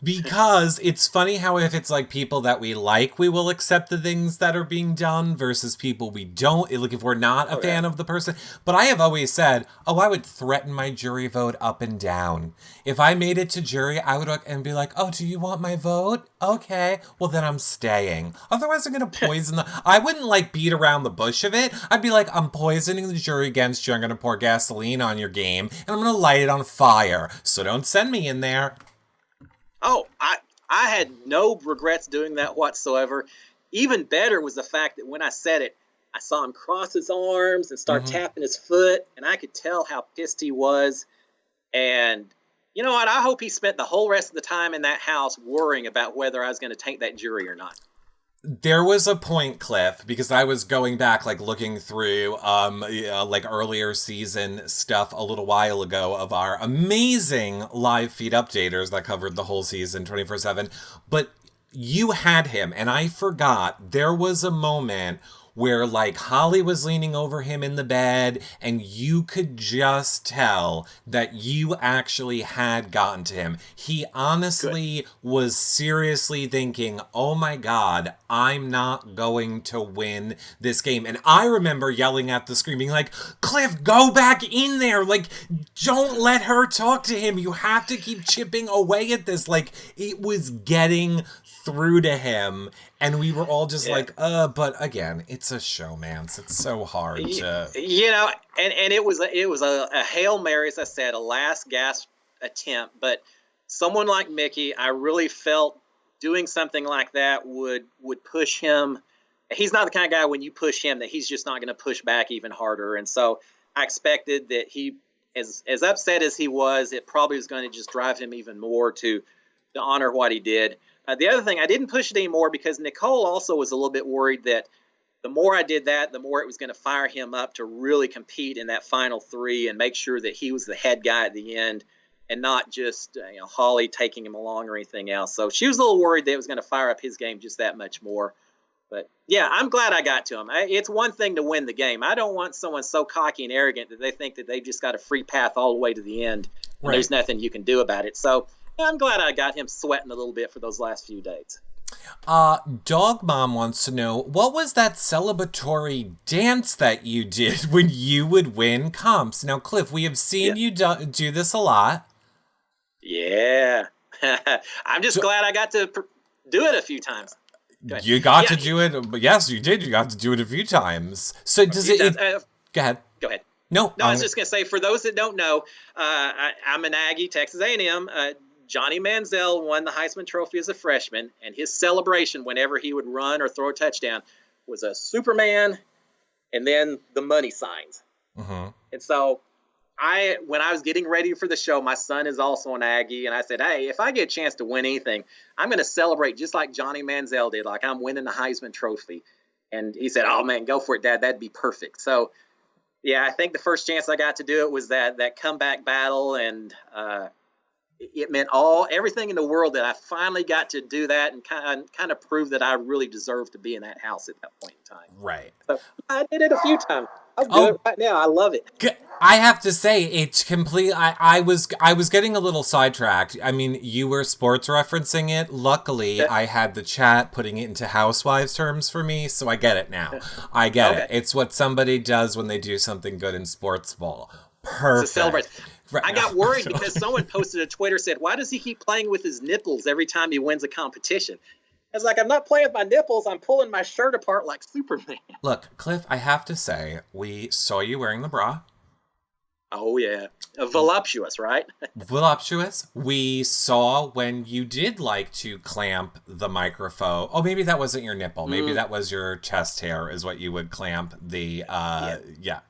[SPEAKER 1] Because it's funny how if it's like people that we like, we will accept the things that are being done versus people we don't. Like if we're not a fan of the person. But I have always said, I would threaten my jury vote up and down. If I made it to jury, I would look and be like, oh, do you want my vote? Okay, well then I'm staying. Otherwise I'm going to poison I wouldn't like beat around the bush of it. I'd be like, I'm poisoning the jury against you. I'm going to pour gasoline on your game and I'm going to light it on fire. So don't send me in there.
[SPEAKER 2] Oh, I had no regrets doing that whatsoever. Even better was the fact that when I said it, I saw him cross his arms and start tapping his foot, and I could tell how pissed he was. And you know what? I hope he spent the whole rest of the time in that house worrying about whether I was going to take that jury or not.
[SPEAKER 1] There was a point, Cliff, because I was going back, like, looking through, like, earlier season stuff a little while ago of our amazing live feed updaters that covered the whole season 24/7. But you had him, and I forgot. There was a moment where, like, Holly was leaning over him in the bed, and you could just tell that you actually had gotten to him. He honestly was seriously thinking, oh my God, I'm not going to win this game. And I remember yelling at the screen, being like, Cliff, go back in there. Like, don't let her talk to him. You have to keep chipping away at this. Like, it was getting through to him, and we were all just like, but again, it's a show, man. So it's so hard to...
[SPEAKER 2] and it was a Hail Mary, as I said, a last gasp attempt, but someone like Mickey, I really felt doing something like that would push him. He's not the kind of guy, when you push him, that he's just not going to push back even harder, and so I expected that he, as upset as he was, it probably was going to just drive him even more to honor what he did. The other thing, I didn't push it anymore because Nicole also was a little bit worried that the more I did that, the more it was going to fire him up to really compete in that final 3 and make sure that he was the head guy at the end and not just Holly taking him along or anything else. So she was a little worried that it was going to fire up his game just that much more. But yeah, I'm glad I got to him. It's one thing to win the game. I don't want someone so cocky and arrogant that they think that they've just got a free path all the way to the end. And there's nothing you can do about it. So yeah, I'm glad I got him sweating a little bit for those last few days.
[SPEAKER 1] Dog Mom wants to know, what was that celebratory dance that you did when you would win comps? Now, Cliff, we have seen you do this a lot.
[SPEAKER 2] Yeah. I'm just glad I got to do it a few times.
[SPEAKER 1] You got to do it. Yes, you did. You got to do it a few times. So does it... Go ahead.
[SPEAKER 2] Go ahead.
[SPEAKER 1] No,
[SPEAKER 2] I was just going to say, for those that don't know, I'm an Aggie, Texas A&M. Johnny Manziel won the Heisman Trophy as a freshman, and his celebration whenever he would run or throw a touchdown was a Superman and then the money signs.
[SPEAKER 1] Mm-hmm.
[SPEAKER 2] And so when I was getting ready for the show, my son is also an Aggie, and I said, hey, if I get a chance to win anything, I'm going to celebrate just like Johnny Manziel did, like I'm winning the Heisman Trophy. And he said, "Oh man, go for it, Dad. That'd be perfect." So yeah, I think the first chance I got to do it was that comeback battle, and it meant everything in the world that I finally got to do that and kind of prove that I really deserved to be in that house at that point in time.
[SPEAKER 1] Right.
[SPEAKER 2] So I did it a few times. I'll do it right now. I love it.
[SPEAKER 1] I have to say, it's complete. I was getting a little sidetracked. I mean, you were sports referencing it. Luckily, I had the chat putting it into housewives terms for me, so I get it now. I get it. It's what somebody does when they do something good in sports ball. Perfect.
[SPEAKER 2] I got worried because someone posted a Twitter, said, "Why does he keep playing with his nipples every time he wins a competition?" I was like, "I'm not playing with my nipples. I'm pulling my shirt apart like Superman."
[SPEAKER 1] Look, Cliff, I have to say, we saw you wearing the bra.
[SPEAKER 2] Oh, yeah. Voluptuous, right?
[SPEAKER 1] Voluptuous. We saw when you did like to clamp the microphone. Oh, maybe that wasn't your nipple. Maybe that was your chest hair is what you would clamp the, yeah.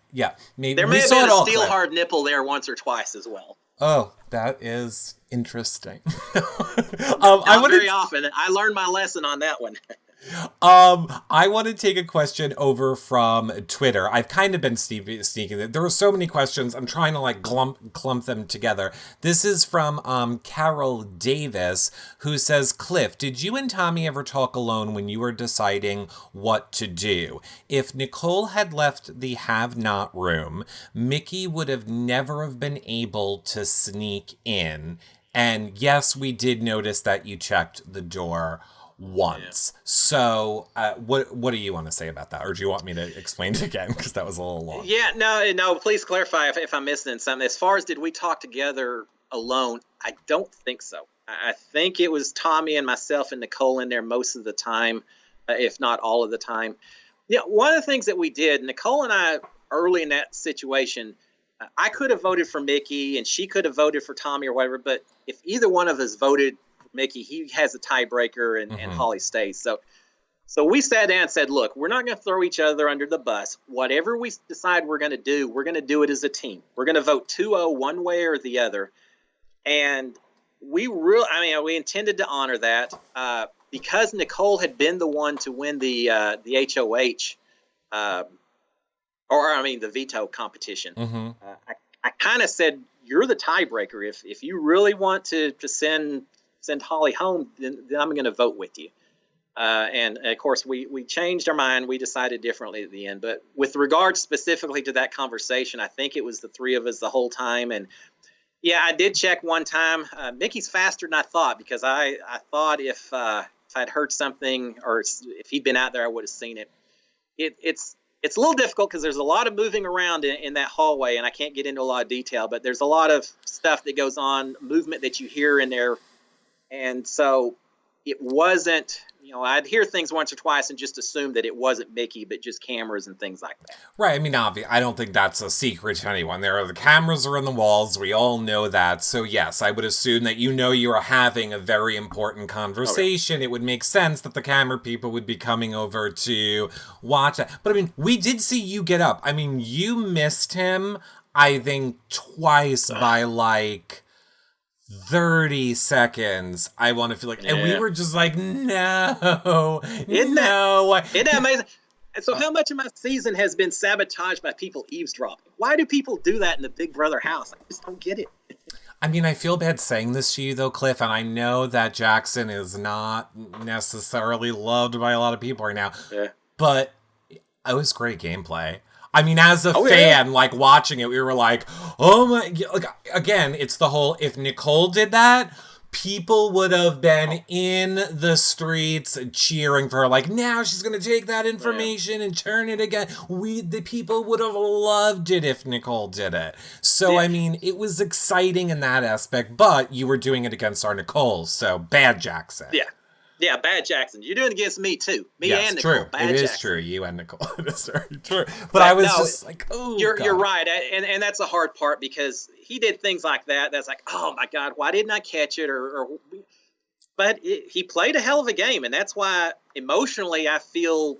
[SPEAKER 1] Maybe
[SPEAKER 2] there may have been a steel hard nipple there once or twice as well.
[SPEAKER 1] Oh, that is interesting.
[SPEAKER 2] Not very often. I learned my lesson on that one.
[SPEAKER 1] I want to take a question over from Twitter. I've kind of been sneaking it. There were so many questions. I'm trying to like clump them together. This is from Carol Davis, who says, Cliff, did you and Tommy ever talk alone when you were deciding what to do? If Nicole had left the have-not room, Mickey would have never have been able to sneak in. And yes, we did notice that you checked the door once. Yeah. So what do you want to say about that? Or do you want me to explain it again? Because that was a little long.
[SPEAKER 2] Yeah, no, please clarify if I'm missing something. As far as did we talk together alone, I don't think so. I think it was Tommy and myself and Nicole in there most of the time, if not all of the time. Yeah, one of the things that we did, Nicole and I, early in that situation, I could have voted for Mickey and she could have voted for Tommy or whatever, but if either one of us voted Mickey, he has a tiebreaker and Holly stays. So we sat down and said, look, we're not going to throw each other under the bus. Whatever we decide we're going to do it as a team. We're going to vote 2-0 one way or the other. And we intended to honor that because Nicole had been the one to win the HOH, the veto competition. Mm-hmm. I kind of said, you're the tiebreaker. If you really want to send Holly home, then I'm going to vote with you. And of course, we changed our mind. We decided differently at the end. But with regard specifically to that conversation, I think it was the three of us the whole time. And yeah, I did check one time. Mickey's faster than I thought because I thought if I'd heard something or if he'd been out there, I would have seen it. It's a little difficult because there's a lot of moving around in that hallway, and I can't get into a lot of detail. But there's a lot of stuff that goes on, movement that you hear in there. And so it wasn't, I'd hear things once or twice and just assume that it wasn't Mickey, but just cameras and things like that.
[SPEAKER 1] Right. I mean, I don't think that's a secret to anyone. The cameras are in the walls. We all know that. So yes, I would assume that you are having a very important conversation. Okay. It would make sense that the camera people would be coming over to watch it. But I mean, we did see you get up. I mean, you missed him, I think, twice by like 30 seconds. I want to feel like, and we were just like, no. Isn't
[SPEAKER 2] that amazing? So how much of my season has been sabotaged by people eavesdropping? Why do people do that in the Big Brother house? I just don't get it.
[SPEAKER 1] I mean, I feel bad saying this to you though, Cliff, and I know that Jackson is not necessarily loved by a lot of people right now, but it was great gameplay. I mean, as a fan, like, watching it, we were like, oh my... Like, again, it's the whole, if Nicole did that, people would have been in the streets cheering for her. Like, now she's going to take that information and turn it again. The people would have loved it if Nicole did it. So, I mean, it was exciting in that aspect, but you were doing it against our Nicole, so bad Jackson.
[SPEAKER 2] Yeah, bad Jackson. You're doing it against me, too. Me and Nicole.
[SPEAKER 1] True.
[SPEAKER 2] Bad
[SPEAKER 1] it
[SPEAKER 2] Jackson.
[SPEAKER 1] Is true. You and Nicole. It is very true. But I was just like, oh,
[SPEAKER 2] You're right. And that's a hard part because he did things like that. That's like, oh, my God, why didn't I catch it? But he played a hell of a game. And that's why emotionally I feel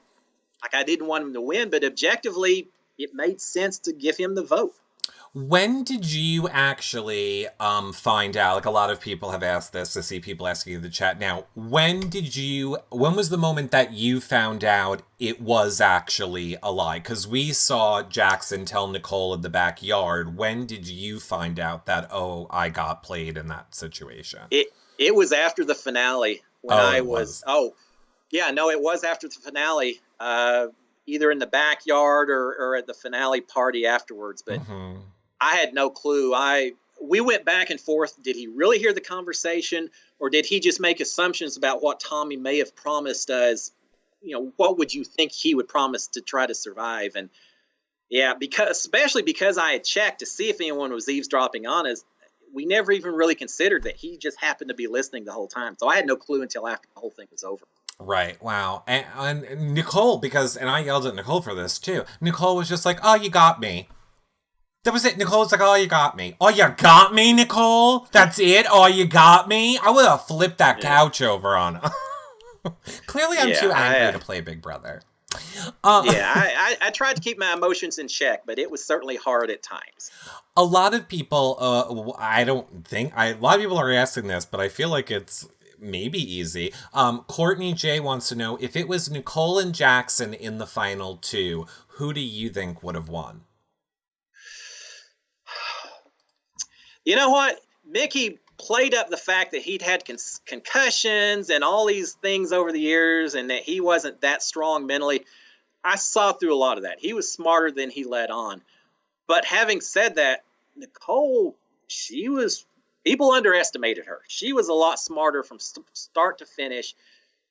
[SPEAKER 2] like I didn't want him to win. But objectively, it made sense to give him the vote.
[SPEAKER 1] When did you actually find out? Like, a lot of people have asked this. I see people asking in the chat now. When was the moment that you found out it was actually a lie? Because we saw Jackson tell Nicole in the backyard. When did you find out that, oh, I got played in that situation?
[SPEAKER 2] It was after the finale when
[SPEAKER 1] Oh,
[SPEAKER 2] I
[SPEAKER 1] it
[SPEAKER 2] was.
[SPEAKER 1] was.
[SPEAKER 2] Oh, yeah, no, it was after the finale. Either in the backyard or at the finale party afterwards. But
[SPEAKER 1] Mm-hmm.
[SPEAKER 2] I had no clue. We went back and forth. Did he really hear the conversation, or did he just make assumptions about what Tommy may have promised us? What would you think he would promise to try to survive? And yeah, especially because I had checked to see if anyone was eavesdropping on us. We never even really considered that he just happened to be listening the whole time. So I had no clue until after the whole thing was over.
[SPEAKER 1] Right. Wow. And Nicole, and I yelled at Nicole for this too. Nicole was just like, "Oh, you got me." That was it. Nicole's like, "Oh, you got me. Oh, you got me, Nicole. That's it. Oh, you got me." I would have flipped that couch over on her. Clearly, I'm too angry to play Big Brother.
[SPEAKER 2] I tried to keep my emotions in check, but it was certainly hard at times.
[SPEAKER 1] A lot of people, a lot of people are asking this, but I feel like it's maybe easy. Courtney J wants to know, if it was Nicole and Jackson in the final two, who do you think would have won?
[SPEAKER 2] You know what? Mickey played up the fact that he'd had concussions and all these things over the years and that he wasn't that strong mentally. I saw through a lot of that. He was smarter than he let on. But having said that, Nicole, people underestimated her. She was a lot smarter from start to finish.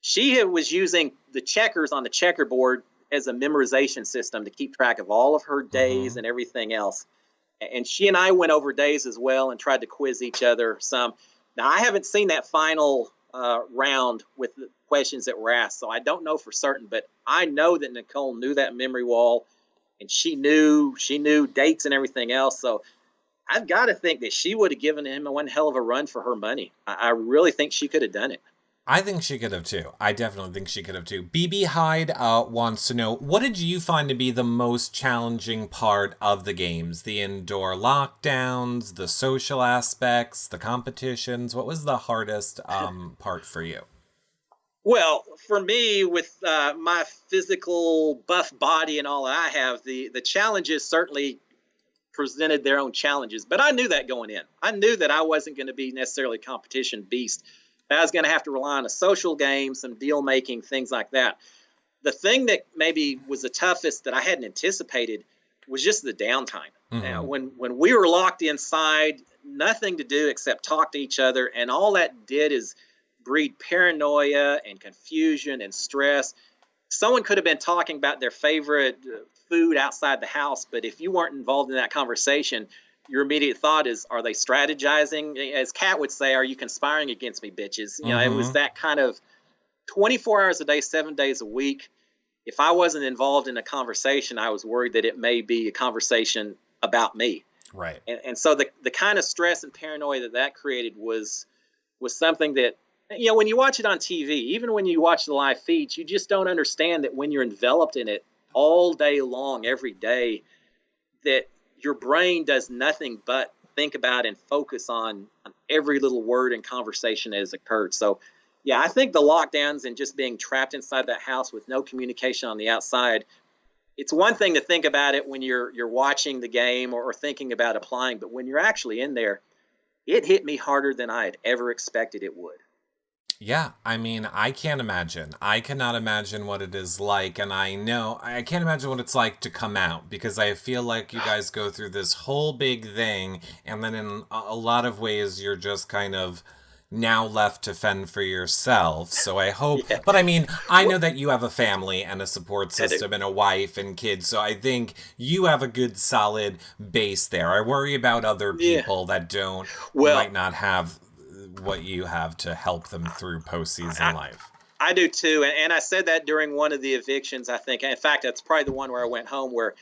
[SPEAKER 2] She was using the checkers on the checkerboard as a memorization system to keep track of all of her days and everything else. And she and I went over days as well and tried to quiz each other some. Now, I haven't seen that final round with the questions that were asked, so I don't know for certain. But I know that Nicole knew that memory wall, and she knew dates and everything else. So I've got to think that she would have given him one hell of a run for her money. I really think she could have done it.
[SPEAKER 1] I think she could have too. I definitely think she could have too. BB Hyde wants to know, what did you find to be the most challenging part of the games? The indoor lockdowns, the social aspects, the competitions? What was the hardest part for you?
[SPEAKER 2] Well, for me, with my physical buff body and all that I have, the challenges certainly presented their own challenges. But I knew that going in. I knew that I wasn't going to be necessarily a competition beast. I was going to have to rely on a social game, some deal making, things like that. The thing that maybe was the toughest that I hadn't anticipated was just the downtime. Now, when we were locked inside, nothing to do except talk to each other, and all that did is breed paranoia and confusion and stress. Someone could have been talking about their favorite food outside the house, but if you weren't involved in that conversation, your immediate thought is, are they strategizing? As Kat would say, are you conspiring against me, bitches? It was that kind of 24 hours a day, 7 days a week. If I wasn't involved in a conversation, I was worried that it may be a conversation about me.
[SPEAKER 1] Right.
[SPEAKER 2] And so the kind of stress and paranoia that created was something that, when you watch it on TV, even when you watch the live feeds, you just don't understand that when you're enveloped in it all day long, every day, that your brain does nothing but think about and focus on every little word and conversation that has occurred. So, yeah, I think the lockdowns and just being trapped inside that house with no communication on the outside, it's one thing to think about it when you're watching the game or thinking about applying, but when you're actually in there, it hit me harder than I had ever expected it would.
[SPEAKER 1] Yeah, I mean, I can't imagine. I cannot imagine what it is like, and I can't imagine what it's like to come out, because I feel like you guys go through this whole big thing, and then in a lot of ways, you're just kind of now left to fend for yourself. So I hope, but I mean, I know that you have a family and a support system and a wife and kids, so I think you have a good, solid base there. I worry about other people that might not have what you have to help them through postseason life.
[SPEAKER 2] I do too, and I said that during one of the evictions. I think, in fact, that's probably the one where I went home where,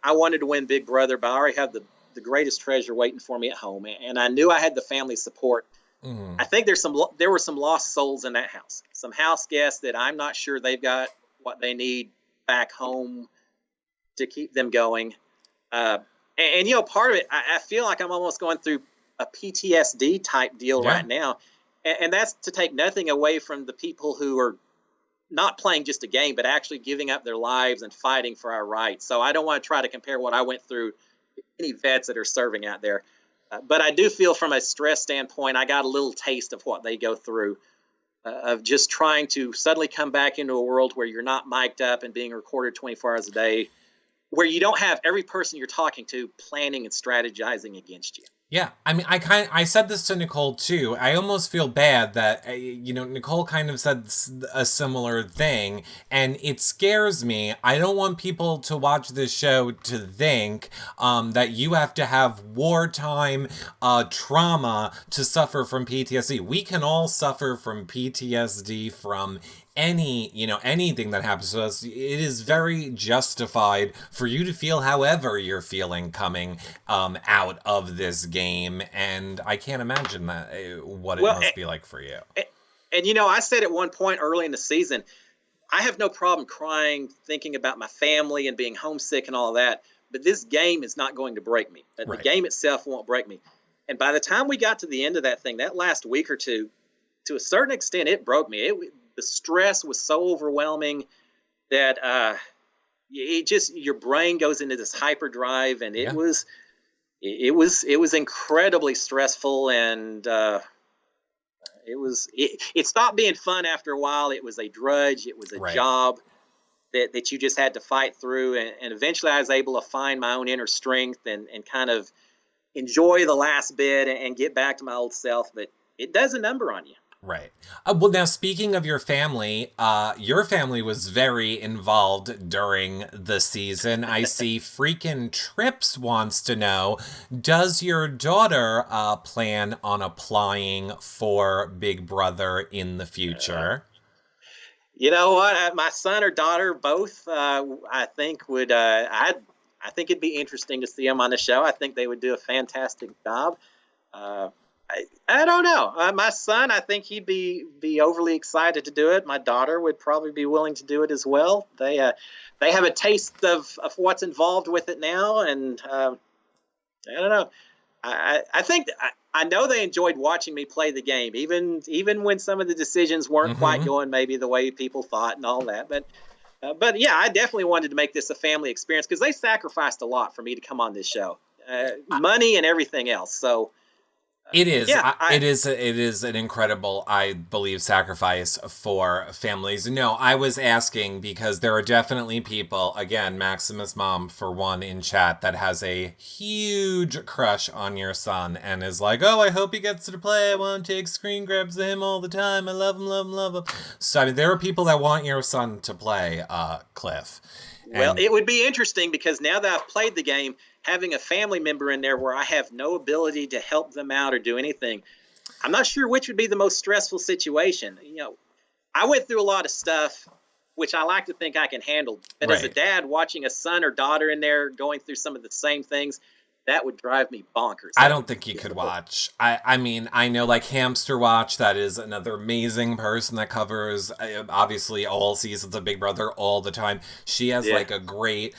[SPEAKER 2] I wanted to win Big Brother, but I already have the greatest treasure waiting for me at home, and I knew I had the family support. I think there were some lost souls in that house, some house guests that I'm not sure they've got what they need back home to keep them going. And you know, part of it, I feel like I'm almost going through a PTSD type deal
[SPEAKER 1] Yeah.
[SPEAKER 2] right now, and that's to take nothing away from the people who are not playing just a game, but actually giving up their lives and fighting for our rights. So I don't want to try to compare what I went through to any vets that are serving out there. But I do feel from a stress standpoint, I got a little taste of what they go through, of just trying to suddenly come back into a world where you're not mic'd up and being recorded 24 hours a day, where you don't have every person you're talking to planning and strategizing against you.
[SPEAKER 1] Yeah, I mean, I said this to Nicole too. I almost feel bad that Nicole kind of said a similar thing, and it scares me. I don't want people to watch this show to think that you have to have wartime trauma to suffer from PTSD. We can all suffer from PTSD from anything that happens to us. It is very justified for you to feel however you're feeling coming out of this game, and I can't imagine that what it must be like for you.
[SPEAKER 2] And I said at one point early in the season, I have no problem crying, thinking about my family and being homesick and all of that, but this game is not going to break me. The game itself won't break me. And by the time we got to the end of that thing, that last week or two, to a certain extent, it broke me. The stress was so overwhelming that your brain goes into this hyperdrive, and it was incredibly stressful, and it stopped being fun after a while. It was a drudge. It was a job that you just had to fight through, and eventually I was able to find my own inner strength and kind of enjoy the last bit and get back to my old self. But it does a number on you.
[SPEAKER 1] Right. Well, now, speaking of your family was very involved during the season. I see Freakin' Trips wants to know, does your daughter plan on applying for Big Brother in the future?
[SPEAKER 2] You know what? My son or daughter, both, I think would, I think it'd be interesting to see them on the show. I think they would do a fantastic job. I don't know. My son, I think he'd be overly excited to do it. My daughter would probably be willing to do it as well. They have a taste of what's involved with it now, and I don't know. I think I know they enjoyed watching me play the game, even when some of the decisions weren't quite going maybe the way people thought and all that. But yeah, I definitely wanted to make this a family experience because they sacrificed a lot for me to come on this show, money and everything else. So.
[SPEAKER 1] It is. It is an incredible, I believe, sacrifice for families. No, I was asking because there are definitely people, again, Maximus Mom, for one, in chat that has a huge crush on your son and is like, oh, I hope he gets to play. I want to take screen grabs of him all the time. I love him, love him, love him. So, I mean, there are people that want your son to play, Cliff.
[SPEAKER 2] Well, it would be interesting because now that I've played the game, having a family member in there where I have no ability to help them out or do anything, I'm not sure which would be the most stressful situation. I went through a lot of stuff, which I like to think I can handle. But as a dad, watching a son or daughter in there going through some of the same things, that would drive me bonkers.
[SPEAKER 1] I don't think you could watch. I mean, I know like Hamster Watch, that is another amazing person that covers obviously all seasons of Big Brother all the time. She has like a great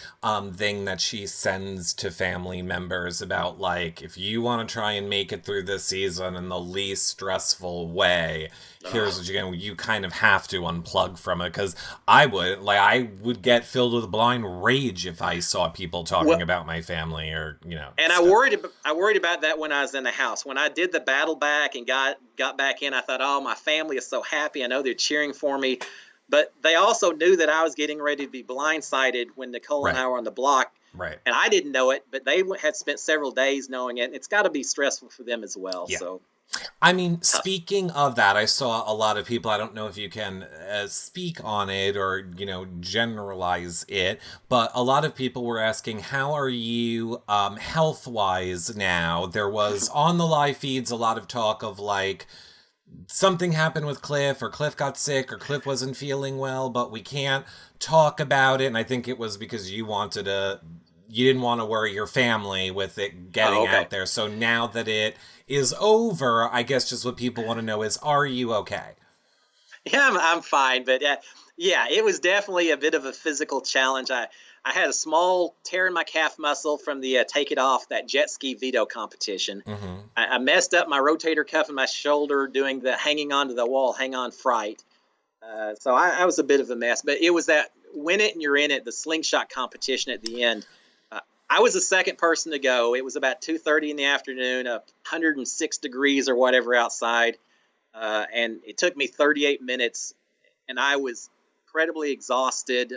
[SPEAKER 1] thing that she sends to family members about like, if you want to try and make it through this season in the least stressful way, here's what you kind of have to unplug from it. Because I would get filled with blind rage if I saw people talking about my family or
[SPEAKER 2] And stuff. I worried about that when I was in the house. When I did the battle back and got back in, I thought, oh, my family is so happy. I know they're cheering for me. But they also knew that I was getting ready to be blindsided when Nicole and I were on the block.
[SPEAKER 1] Right.
[SPEAKER 2] And I didn't know it, but they had spent several days knowing it. It's got to be stressful for them as well.
[SPEAKER 1] Yeah.
[SPEAKER 2] So.
[SPEAKER 1] I mean, speaking of that, I saw a lot of people, I don't know if you can speak on it or, generalize it, but a lot of people were asking, how are you health-wise now? There was on the live feeds a lot of talk of like, something happened with Cliff, or Cliff got sick, or Cliff wasn't feeling well, but we can't talk about it. And I think it was because you didn't want to worry your family with it getting out there. So now that it is over, I guess just what people want to know is, are you okay?
[SPEAKER 2] Yeah, I'm fine. But yeah, it was definitely a bit of a physical challenge. I had a small tear in my calf muscle from the take it off that jet ski veto competition.
[SPEAKER 1] Mm-hmm.
[SPEAKER 2] I messed up my rotator cuff in my shoulder doing the hanging onto the wall, hang on fright. So I was a bit of a mess, but it was that win it and you're in it, the slingshot competition at the end. I was the second person to go. It was about 2:30 in the afternoon, 106 degrees or whatever outside. And it took me 38 minutes, and I was incredibly exhausted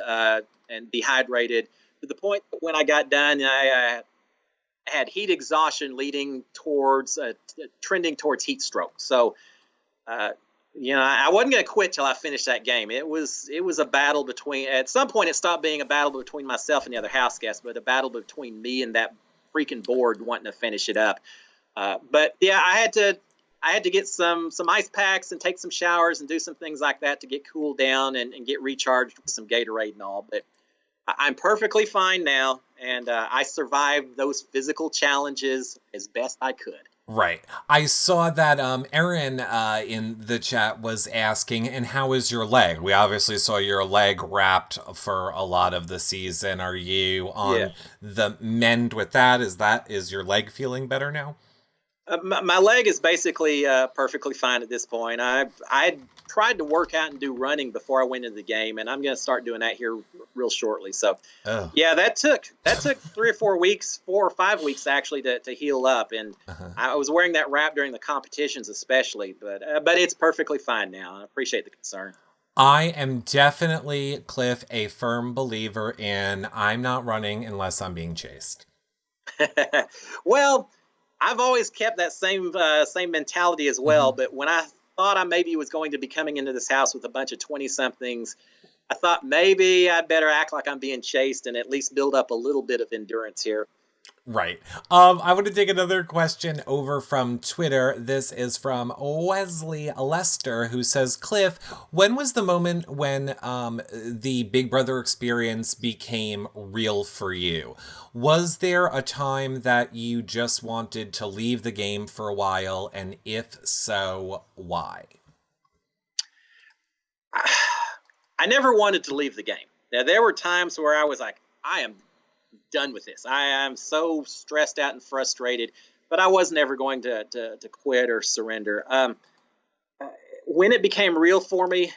[SPEAKER 2] and dehydrated to the point that when I got done, I had heat exhaustion leading towards trending towards heat stroke. So, I wasn't going to quit till I finished that game. It was a battle between. At some point, it stopped being a battle between myself and the other house guests, but a battle between me and that freaking board wanting to finish it up. But yeah, I had to get some ice packs and take some showers and do some things like that to get cooled down and get recharged with some Gatorade and all. But I'm perfectly fine now, and I survived those physical challenges as best I could.
[SPEAKER 1] Right. I saw that Erin in the chat was asking, and how is your leg? We obviously saw your leg wrapped for a lot of the season. Are you on the mend with that? Is your leg feeling better now?
[SPEAKER 2] My leg is basically perfectly fine at this point. I tried to work out and do running before I went into the game, and I'm going to start doing that here real shortly. So, yeah, that took 3 or 4 weeks, 4 or 5 weeks actually to heal up. And I was wearing that wrap during the competitions especially, but it's perfectly fine now. I appreciate the concern.
[SPEAKER 1] I am definitely, Cliff, a firm believer in I'm not running unless I'm being chased.
[SPEAKER 2] Well, I've always kept that same mentality as well. But when I thought I maybe was going to be coming into this house with a bunch of 20-somethings, I thought maybe I'd better act like I'm being chased and at least build up a little bit of endurance here.
[SPEAKER 1] Right. I want to take another question over from Twitter. This is from Wesley Lester, who says, Cliff, when was the moment when the Big Brother experience became real for you? Was there a time that you just wanted to leave the game for a while? And if so, why?
[SPEAKER 2] I never wanted to leave the game. Now, there were times where I was like, I am done with this. I am so stressed out and frustrated, but I was never going to quit or surrender. When it became real for me,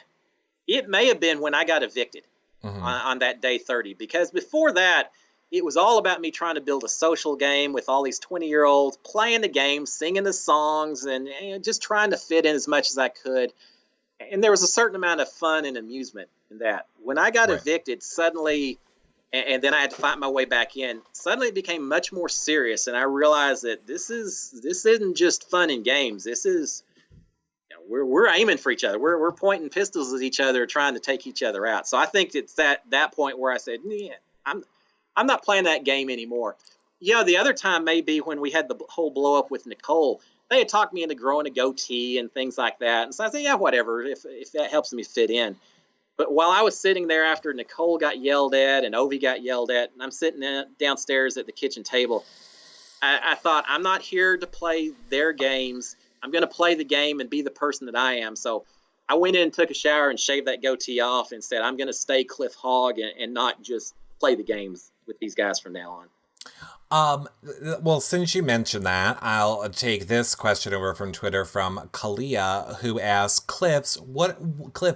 [SPEAKER 2] it may have been when I got evicted on that day 30, because before that, it was all about me trying to build a social game with all these 20-year-olds playing the game, singing the songs, and just trying to fit in as much as I could. And there was a certain amount of fun and amusement in that. When I got evicted, suddenly, and then I had to fight my way back in, suddenly it became much more serious. And I realized that this isn't just fun and games. This is, we're aiming for each other. We're pointing pistols at each other, trying to take each other out. So I think it's that point where I said, yeah, I'm not playing that game anymore. The other time may be when we had the whole blow up with Nicole. They had talked me into growing a goatee and things like that. And so I said, yeah, whatever, if that helps me fit in. But while I was sitting there after Nicole got yelled at and Ovi got yelled at, and I'm sitting downstairs at the kitchen table, I thought, I'm not here to play their games. I'm going to play the game and be the person that I am. So I went in and took a shower and shaved that goatee off and said, I'm going to stay Cliff Hogg and not just play the games with these guys from now on.
[SPEAKER 1] Well, since you mentioned that, I'll take this question over from Twitter from Kalia, who asks, Cliff,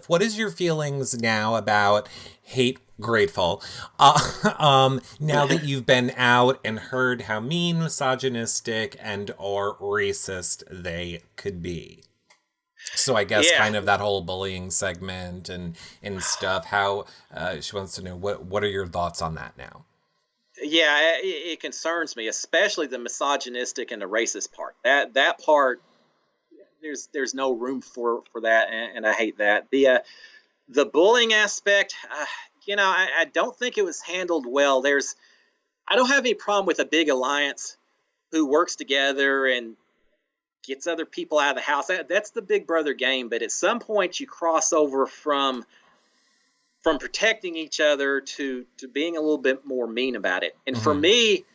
[SPEAKER 1] what is your feelings now about Hate Grateful? Now that you've been out and heard how mean, misogynistic, and or racist they could be. So I guess kind of that whole bullying segment and stuff, how she wants to know, what are your thoughts on that now?
[SPEAKER 2] Yeah, it concerns me, especially the misogynistic and the racist part. That part, there's no room for that, and I hate that. The bullying aspect, I don't think it was handled well. I don't have any problem with a big alliance who works together and gets other people out of the house. That's the Big Brother game. But at some point, you cross over from protecting each other to being a little bit more mean about it. And for me,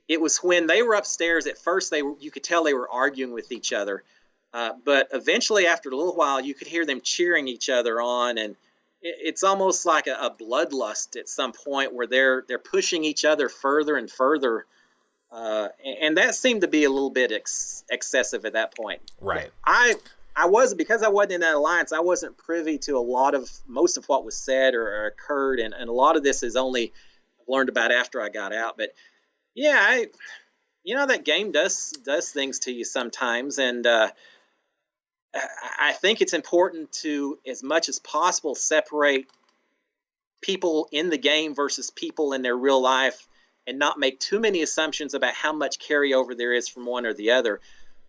[SPEAKER 2] it was when they were upstairs. At first, you could tell they were arguing with each other. But eventually, after a little while, you could hear them cheering each other on. And it's almost like a bloodlust at some point where they're pushing each other further and further, and that seemed to be a little bit excessive at that point.
[SPEAKER 1] Right.
[SPEAKER 2] I wasn't, because I wasn't in that alliance, I wasn't privy to most of what was said or occurred, and a lot of this is only learned about after I got out. But yeah, that game does things to you sometimes, and I think it's important to, as much as possible, separate people in the game versus people in their real life, and not make too many assumptions about how much carryover there is from one or the other.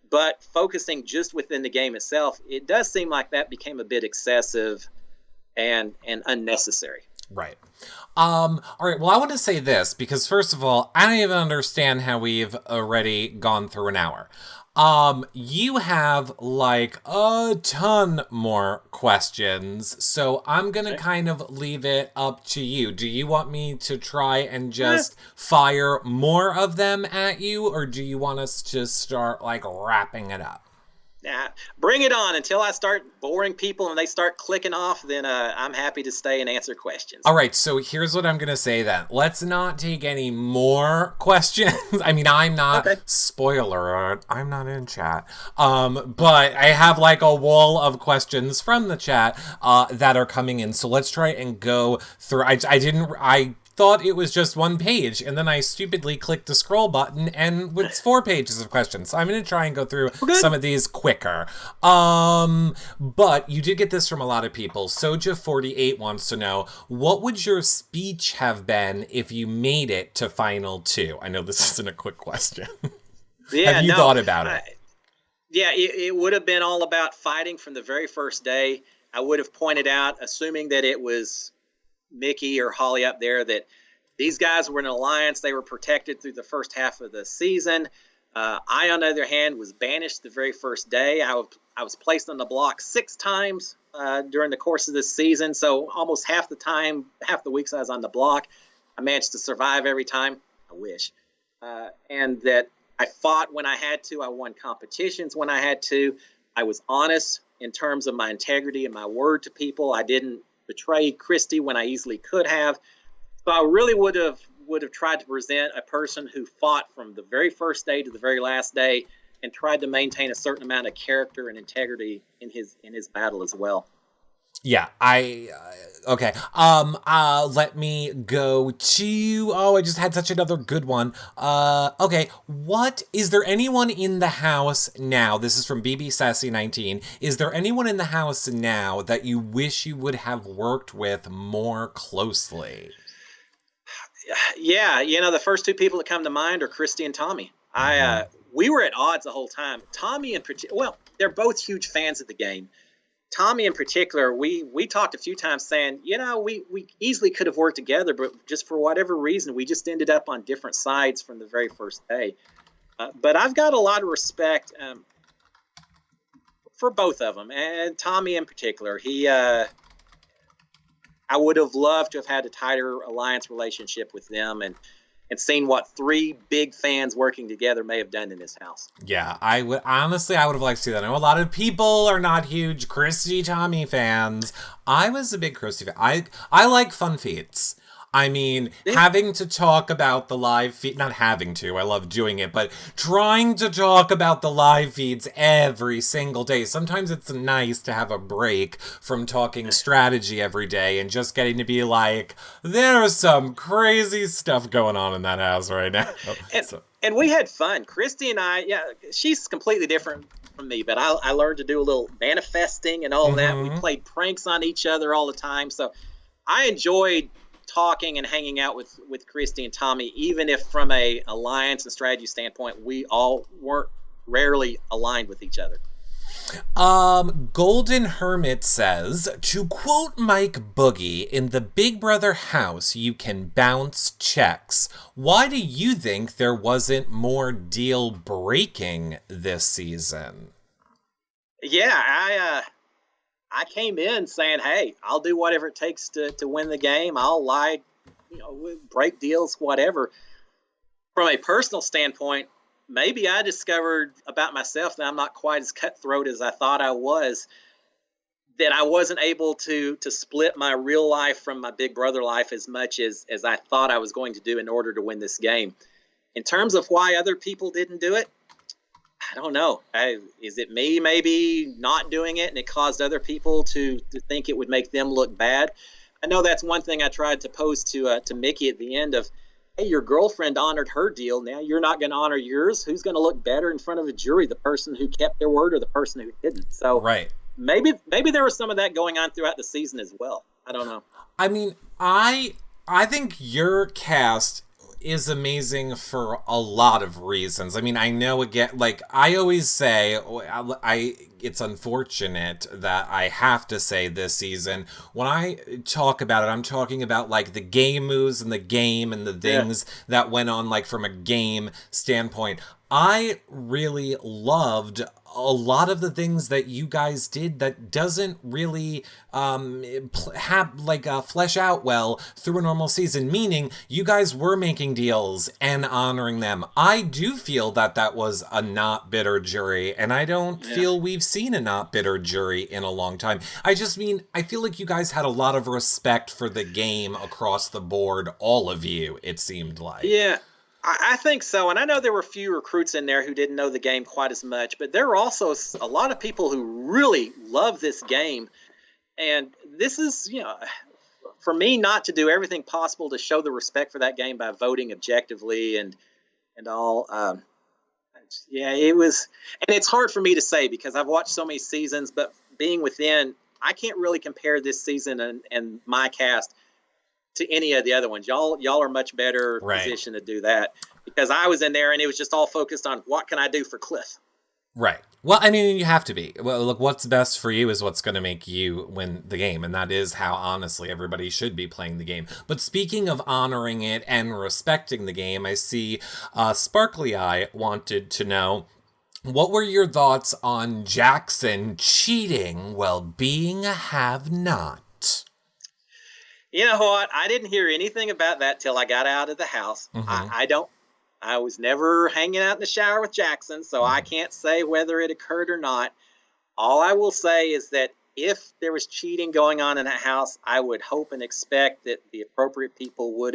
[SPEAKER 2] But focusing just within the game itself, it does seem like that became a bit excessive and unnecessary.
[SPEAKER 1] Right. All right. Well, I want to say this because, first of all, I don't even understand how we've already gone through an hour. You have like a ton more questions, so I'm gonna kind of leave it up to you. Do you want me to try and just fire more of them at you, or do you want us to start like wrapping it up?
[SPEAKER 2] Nah, bring it on. Until I start boring people and they start clicking off, then I'm happy to stay and answer questions.
[SPEAKER 1] All right, so here's what I'm going to say then. Let's not take any more questions. I mean, I'm not, spoiler alert, I'm not in chat. But I have like a wall of questions from the chat that are coming in. So let's try and go through. I thought it was just one page, and then I stupidly clicked the scroll button, and it's 4 pages of questions. So I'm going to try and go through some of these quicker. But you did get this from a lot of people. Soja48 wants to know, what would your speech have been if you made it to Final 2? I know this isn't a quick question.
[SPEAKER 2] Yeah,
[SPEAKER 1] have you thought about it?
[SPEAKER 2] It would have been all about fighting from the very first day. I would have pointed out, assuming that it was Mickey or Holly up there, that these guys were in an alliance. They were protected through the first half of the season. I, on the other hand, was banished the very first day. I was placed on the block 6 times during the course of this season. So almost half the weeks I was on the block, I managed to survive every time. I wish. And that I fought when I had to. I won competitions when I had to. I was honest in terms of my integrity and my word to people. I didn't betray Christy when I easily could have. So I really would have tried to present a person who fought from the very first day to the very last day and tried to maintain a certain amount of character and integrity in his battle as well.
[SPEAKER 1] Yeah, okay. Let me go to, I just had such another good one. Okay, is there anyone in the house now, this is from BB Sassy 19, is there anyone in the house now that you wish you would have worked with more closely?
[SPEAKER 2] Yeah, the first 2 people that come to mind are Christy and Tommy. We were at odds the whole time. Tommy in particular, well, they're both huge fans of the game. Tommy in particular, we talked a few times saying, we easily could have worked together, but just for whatever reason, we just ended up on different sides from the very first day. But I've got a lot of respect for both of them, and Tommy in particular. I would have loved to have had a tighter alliance relationship with them and seen what 3 big fans working together may have done in this house.
[SPEAKER 1] Yeah, I would have liked to see that. I know a lot of people are not huge Christy Tommy fans. I was a big Christy fan. I like fun feats. I mean, having to talk about the live feed, not having to, I love doing it, but trying to talk about the live feeds every single day. Sometimes it's nice to have a break from talking strategy every day and just getting to be like, there's some crazy stuff going on in that house right now.
[SPEAKER 2] And we had fun. Christy and I, she's completely different from me, but I learned to do a little manifesting and all that. We played pranks on each other all the time. So I enjoyed talking and hanging out with Christy and Tommy, even if from a alliance and strategy standpoint, we all weren't rarely aligned with each other.
[SPEAKER 1] Golden Hermit says, to quote Mike Boogie, in the Big Brother house, you can bounce checks. Why do you think there wasn't more deal breaking this season?
[SPEAKER 2] Yeah, I came in saying, hey, I'll do whatever it takes to win the game. I'll lie, break deals, whatever. From a personal standpoint, maybe I discovered about myself that I'm not quite as cutthroat as I thought I was. that I wasn't able to split my real life from my Big Brother life as much as I thought I was going to do in order to win this game. In terms of why other people didn't do it, I don't know. Is it me maybe not doing it and it caused other people to think it would make them look bad? I know that's one thing I tried to pose to Mickey at the end of, hey, your girlfriend honored her deal. Now you're not going to honor yours. Who's going to look better in front of a jury, the person who kept their word or the person who didn't? So
[SPEAKER 1] right.
[SPEAKER 2] Maybe there was some of that going on throughout the season as well. I don't know.
[SPEAKER 1] I mean, I think your cast is amazing for a lot of reasons. I mean, I know, again, like I always say, it's unfortunate that I have to say this season, when I talk about it, I'm talking about like the game moves and the game and the things that went on, like from a game standpoint. I really loved a lot of the things that you guys did that doesn't really flesh out well through a normal season, meaning you guys were making deals and honoring them. I do feel that was a not bitter jury, and I don't feel we've seen a not bitter jury in a long time. I just mean, I feel like you guys had a lot of respect for the game across the board, all of you, it seemed like.
[SPEAKER 2] Yeah. I think so, and I know there were a few recruits in there who didn't know the game quite as much, but there were also a lot of people who really love this game, and this is, for me not to do everything possible to show the respect for that game by voting objectively and all. It was, and it's hard for me to say because I've watched so many seasons, but being within, I can't really compare this season and my cast to any of the other ones. Y'all are much better positioned to do that because I was in there and it was just all focused on what can I do for Cliff.
[SPEAKER 1] Right. Well, I mean, you have to be. Well, look, what's best for you is what's going to make you win the game, and that is how, honestly, everybody should be playing the game. But speaking of honoring it and respecting the game, I see Sparkly Eye wanted to know, what were your thoughts on Jackson cheating while being a have-not?
[SPEAKER 2] You know what? I didn't hear anything about that till I got out of the house. Mm-hmm. I was never hanging out in the shower with Jackson, so I can't say whether it occurred or not. All I will say is that if there was cheating going on in that house, I would hope and expect that the appropriate people would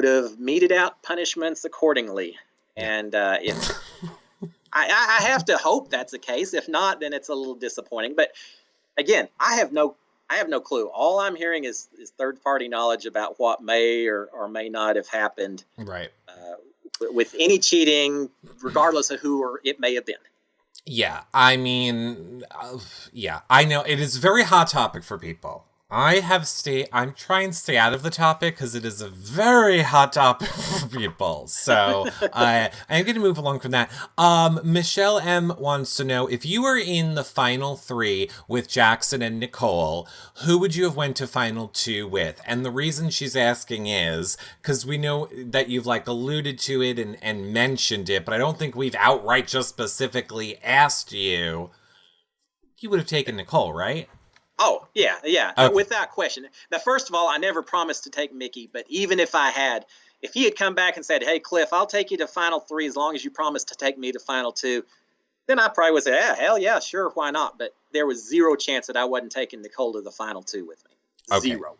[SPEAKER 2] have meted out punishments accordingly. And if I have to hope that's the case. If not, then it's a little disappointing. But again, I have no clue. All I'm hearing is third-party knowledge about what may or may not have happened.
[SPEAKER 1] Right.
[SPEAKER 2] With any cheating, regardless of who or it may have been.
[SPEAKER 1] Yeah, I mean, I know it is a very hot topic for people. I'm trying to stay out of the topic because it is a very hot topic for people. So I'm going to move along from that. Michelle M wants to know, if you were in the final 3 with Jackson and Nicole, who would you have went to final 2 with? And the reason she's asking is because we know that you've alluded to it and mentioned it, but I don't think we've outright just specifically asked you. You would have taken Nicole, right?
[SPEAKER 2] Oh, yeah, okay. Without question. Now, first of all, I never promised to take Mickey, but even if I had, if he had come back and said, hey, Cliff, I'll take you to final 3 as long as you promise to take me to final 2, then I probably would say, hell yeah, sure, why not? But there was zero chance that I wasn't taking Nicole to the final 2 with me.
[SPEAKER 1] Okay.
[SPEAKER 2] Zero.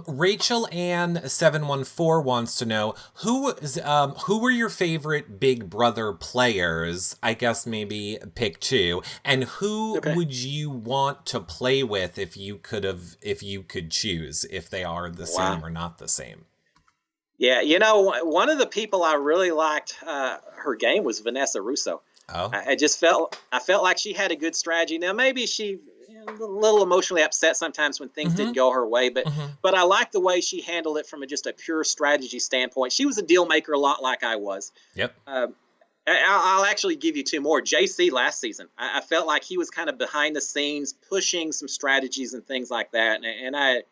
[SPEAKER 1] Rachel Ann 714 wants to know, who were your favorite Big Brother players? I guess maybe pick 2. And who would you want to play with if you could choose, if they are the same or not the same?
[SPEAKER 2] Yeah, one of the people I really liked her game was Vanessa Russo.
[SPEAKER 1] Oh.
[SPEAKER 2] I felt like she had a good strategy. Now maybe she a little emotionally upset sometimes when things didn't go her way, but I like the way she handled it from just a pure strategy standpoint. She was a deal maker a lot like I was.
[SPEAKER 1] Yep.
[SPEAKER 2] I'll actually give you 2 more. JC last season, I felt like he was kind of behind the scenes pushing some strategies and things like that, and I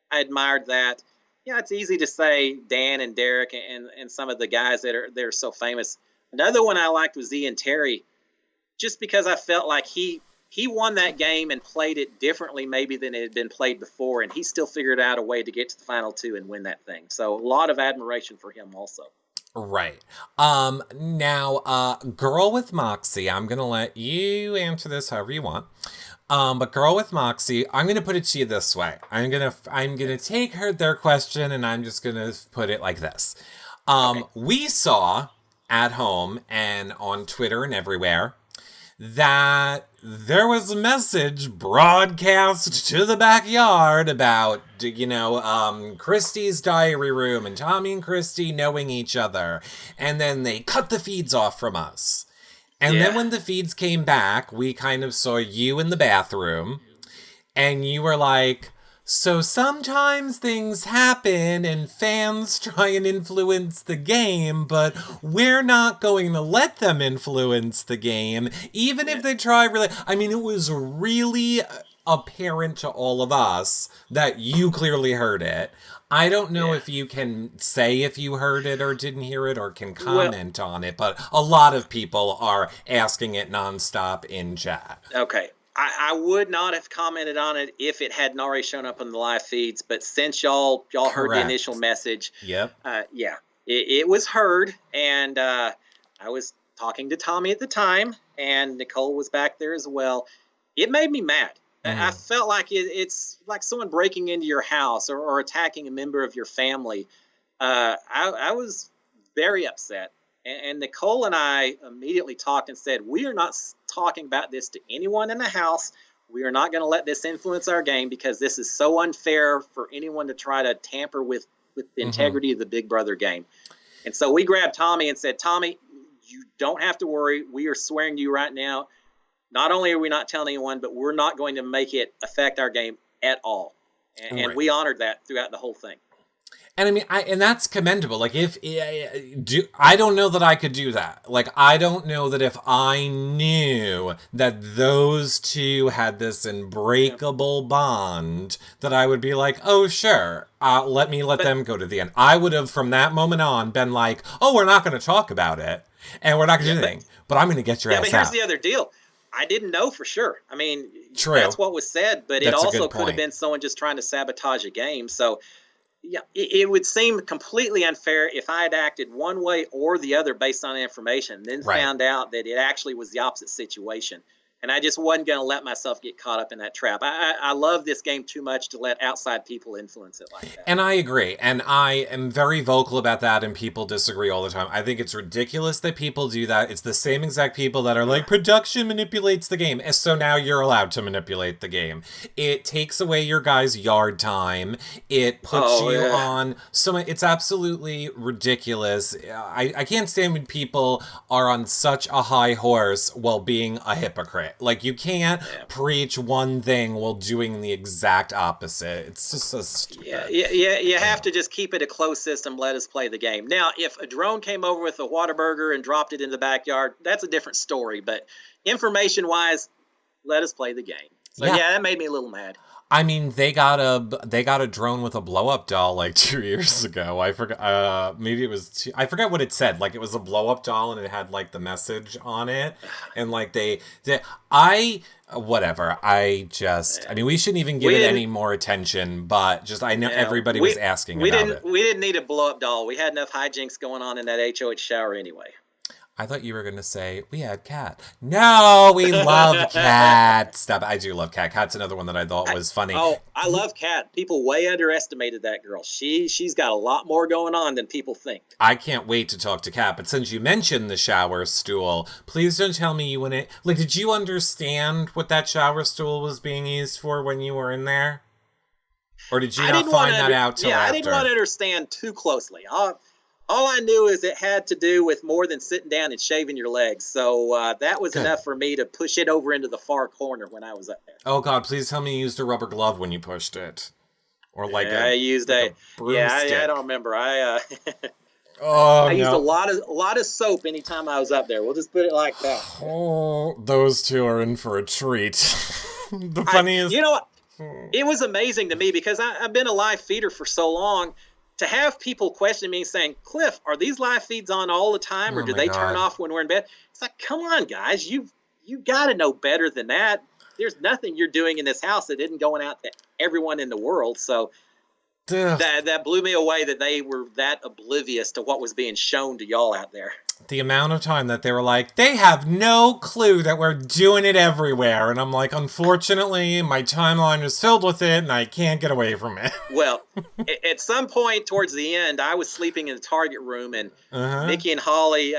[SPEAKER 2] admired that. Yeah, it's easy to say Dan and Derek and some of the guys that are so famous. Another one I liked was Ian Terry, just because I felt like he won that game and played it differently maybe than it had been played before, and he still figured out a way to get to the final 2 and win that thing. So a lot of admiration for him also.
[SPEAKER 1] Right. Now, Girl with Moxie, I'm gonna let you answer this however you want. But Girl with Moxie, I'm gonna put it to you this way. I'm gonna take their question and I'm just gonna put it like this.
[SPEAKER 2] Okay.
[SPEAKER 1] We saw at home and on Twitter and everywhere that there was a message broadcast to the backyard about, Christy's diary room and Tommy and Christy knowing each other. And then they cut the feeds off from us. And then
[SPEAKER 2] Yeah.
[SPEAKER 1] when the feeds came back, we kind of saw you in the bathroom. And you were like, so sometimes things happen and fans try and influence the game, but we're not going to let them influence the game, even if they try really. I mean, it was really apparent to all of us that you clearly heard it. I don't know
[SPEAKER 2] Yeah.
[SPEAKER 1] if you can say if you heard it or didn't hear it or can
[SPEAKER 2] Well,
[SPEAKER 1] comment on it, but a lot of people are asking it nonstop in chat.
[SPEAKER 2] okay. I would not have commented on it if it hadn't already shown up on the live feeds, but since y'all heard the initial
[SPEAKER 1] Correct.
[SPEAKER 2] message,
[SPEAKER 1] Yep.
[SPEAKER 2] yeah, it was heard, and I was talking to Tommy at the time, and Nicole was back there as well. It made me mad. I
[SPEAKER 1] Mm.
[SPEAKER 2] felt like it's like someone breaking into your house or attacking a member of your family. I was very upset. And Nicole and I immediately talked and said, we are not talking about this to anyone in the house. We are not going to let this influence our game because this is so unfair for anyone to try to tamper with the
[SPEAKER 1] Mm-hmm.
[SPEAKER 2] integrity of the Big Brother game. And so we grabbed Tommy and said, Tommy, you don't have to worry. We are swearing to you right now. Not only are we not telling anyone, but we're not going to make it affect our game at all. And
[SPEAKER 1] Right.
[SPEAKER 2] we honored that throughout the whole thing.
[SPEAKER 1] And I mean, and that's commendable. Like, I don't know that I could do that. Like, I don't know that if I knew that those two had this
[SPEAKER 2] Yeah.
[SPEAKER 1] unbreakable bond, that I would be like, oh, sure, let
[SPEAKER 2] But
[SPEAKER 1] them go to the end. I would have, from that moment on, been like, oh, we're not going to talk about it, and we're not going to
[SPEAKER 2] yeah,
[SPEAKER 1] do
[SPEAKER 2] but
[SPEAKER 1] anything, but I'm going to get your
[SPEAKER 2] Yeah, but
[SPEAKER 1] ass
[SPEAKER 2] here's
[SPEAKER 1] out.
[SPEAKER 2] the other deal. I didn't know for sure. I mean,
[SPEAKER 1] True.
[SPEAKER 2] that's what was said, but it
[SPEAKER 1] That's a
[SPEAKER 2] also
[SPEAKER 1] good
[SPEAKER 2] could have
[SPEAKER 1] point.
[SPEAKER 2] been someone just trying to sabotage a game. So, yeah, it would seem completely unfair if I had acted one way or the other based on information, then
[SPEAKER 1] Right.
[SPEAKER 2] found out that it actually was the opposite situation. And I just wasn't going to let myself get caught up in that trap. I love this game too much to let outside people influence it like that.
[SPEAKER 1] And I agree. And I am very vocal about that, and people disagree all the time. I think it's ridiculous that people do that. It's the same exact people that are like, production manipulates the game. And so now you're allowed to manipulate the game. It takes away your guys' yard time. It puts
[SPEAKER 2] Oh,
[SPEAKER 1] you
[SPEAKER 2] yeah.
[SPEAKER 1] on. So it's absolutely ridiculous. I can't stand when people are on such a high horse while being a hypocrite. Like, you can't
[SPEAKER 2] Yeah.
[SPEAKER 1] preach one thing while doing the exact opposite. It's just so stupid.
[SPEAKER 2] Yeah. You have to just keep it a closed system. Let us play the game. Now, if a drone came over with a Whataburger and dropped it in the backyard, that's a different story. But information-wise, let us play the game. So
[SPEAKER 1] Yeah.
[SPEAKER 2] yeah, that made me a little mad.
[SPEAKER 1] I mean, they got a drone with a blow up doll like 2 years ago. I forgot. Maybe it was. I forgot what it said. Like, it was a blow up doll and it had like the message on it, and like whatever. I mean, we shouldn't even give
[SPEAKER 2] We
[SPEAKER 1] it
[SPEAKER 2] didn't.
[SPEAKER 1] any more attention. But just I know
[SPEAKER 2] Yeah,
[SPEAKER 1] everybody was asking
[SPEAKER 2] we
[SPEAKER 1] about
[SPEAKER 2] didn't.
[SPEAKER 1] it.
[SPEAKER 2] We didn't need a blow-up doll. We had enough hijinks going on in that HOH shower anyway.
[SPEAKER 1] I thought you were gonna say we had Cat. No, we love Cat. Stop. I do love Cat. Cat's another one that I thought was funny.
[SPEAKER 2] Oh, I love Kat. People way underestimated that girl. She's got a lot more going on than people think.
[SPEAKER 1] I can't wait to talk to Kat, but since you mentioned the shower stool, please don't tell me you wouldn't. Like, did you understand what that shower stool was being used for when you were in there? Or did you
[SPEAKER 2] I
[SPEAKER 1] not
[SPEAKER 2] didn't want
[SPEAKER 1] find that out till
[SPEAKER 2] I
[SPEAKER 1] after?
[SPEAKER 2] didn't want to understand too closely. All I knew is it had to do with more than sitting down and shaving your legs. So that was
[SPEAKER 1] Good.
[SPEAKER 2] enough for me to push it over into the far corner when I was up there.
[SPEAKER 1] Oh God, please tell me you used a rubber glove when you pushed it. Or like
[SPEAKER 2] I used
[SPEAKER 1] like a broomstick.
[SPEAKER 2] I don't remember.
[SPEAKER 1] Oh
[SPEAKER 2] I used
[SPEAKER 1] no.
[SPEAKER 2] a lot of soap anytime I was up there. We'll just put it like that.
[SPEAKER 1] Oh, those two are in for a treat. The funniest.
[SPEAKER 2] You know what? It was amazing to me because I've been a live feeder for so long. To have people question me saying, Cliff, are these live feeds on all the time, or
[SPEAKER 1] Oh
[SPEAKER 2] do
[SPEAKER 1] my
[SPEAKER 2] they
[SPEAKER 1] God.
[SPEAKER 2] turn off when we're in bed? It's like, come on, guys, you got to know better than that. There's nothing you're doing in this house that isn't going out to everyone in the world. So
[SPEAKER 1] Ugh.
[SPEAKER 2] That blew me away that they were that oblivious to what was being shown to y'all out there.
[SPEAKER 1] The amount of time that they were like, they have no clue that we're doing it everywhere. And I'm like, unfortunately, my timeline is filled with it and I can't get away from it.
[SPEAKER 2] Well, at some point towards the end, I was sleeping in the target room, and Nikki and Holly,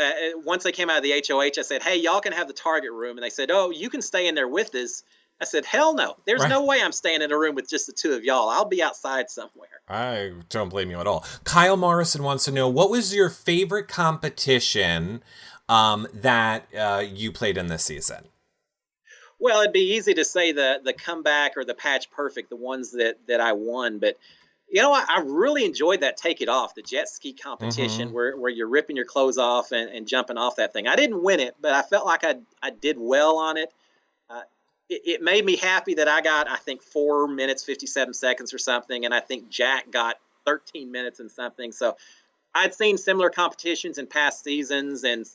[SPEAKER 2] once they came out of the HOH, I said, hey, y'all can have the target room. And they said, oh, you can stay in there with us. I said, hell no. There's no way I'm staying in a room with just the two of y'all. I'll be outside somewhere.
[SPEAKER 1] I don't blame you at all. Kyle Morrison wants to know, what was your favorite competition that you played in this season?
[SPEAKER 2] Well, it'd be easy to say the comeback or the patch perfect, the ones that I won. But, I really enjoyed that Take It Off, the jet ski competition where you're ripping your clothes off and jumping off that thing. I didn't win it, but I felt like I did well on it. It made me happy that I got, I think, 4 minutes, 57 seconds or something. And I think Jack got 13 minutes and something. So I'd seen similar competitions in past seasons. And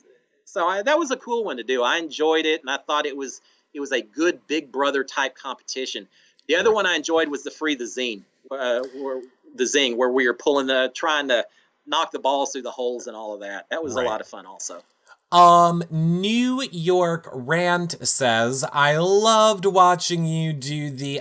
[SPEAKER 2] so that was a cool one to do. I enjoyed it. And I thought it was a good Big Brother type competition. The other one I enjoyed was the Free the Zine, where we were trying to knock the balls through the holes and all of that. That was a lot of fun also.
[SPEAKER 1] New York Rant says, I loved watching you do the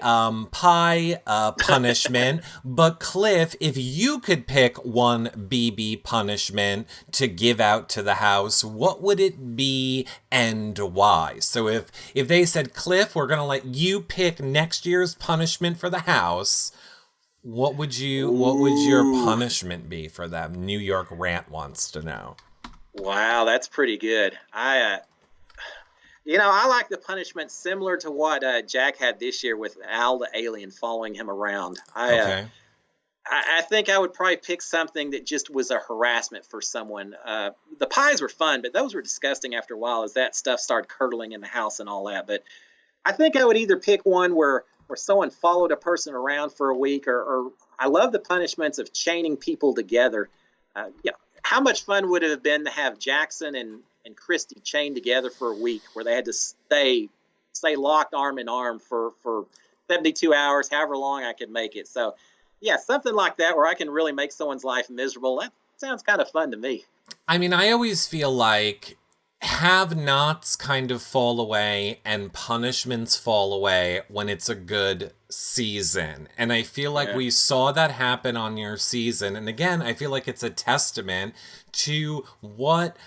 [SPEAKER 1] pie punishment, but Cliff, if you could pick one BB punishment to give out to the house, what would it be and why? So if they said, Cliff, we're going to let you pick next year's punishment for the house, what would your punishment be for them? New York Rant wants to know.
[SPEAKER 2] Wow, that's pretty good. I like the punishment similar to what Jack had this year with Al the alien following him around. I think I would probably pick something that just was a harassment for someone. The pies were fun, but those were disgusting after a while as that stuff started curdling in the house and all that. But I think I would either pick one where someone followed a person around for a week, or I love the punishments of chaining people together. How much fun would it have been to have Jackson and Christy chained together for a week where they had to stay locked arm in arm for 72 hours, however long I could make it. So, yeah, something like that where I can really make someone's life miserable. That sounds kind of fun to me.
[SPEAKER 1] I mean, I always feel like have-nots kind of fall away and punishments fall away when it's a good season. And I feel like we saw that happen on your season. And again, I feel like it's a testament to what,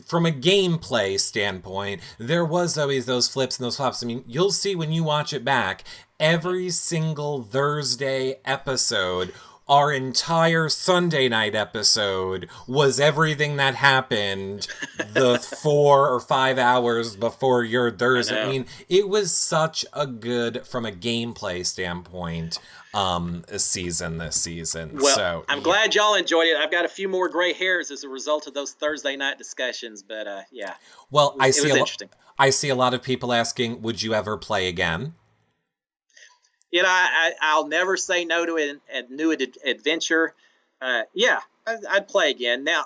[SPEAKER 1] from a gameplay standpoint, there was always those flips and those flops. I mean, you'll see when you watch it back, every single Thursday episode, our entire Sunday night episode was everything that happened the 4 or 5 hours before your Thursday. I mean, it was such a good, from a gameplay standpoint, season this season.
[SPEAKER 2] Well,
[SPEAKER 1] so
[SPEAKER 2] I'm glad y'all enjoyed it. I've got a few more gray hairs as a result of those Thursday night discussions, but yeah.
[SPEAKER 1] Well,
[SPEAKER 2] it was interesting.
[SPEAKER 1] I see a lot of people asking, would you ever play again?
[SPEAKER 2] I'll never say no to a new adventure. I'd play again. Now,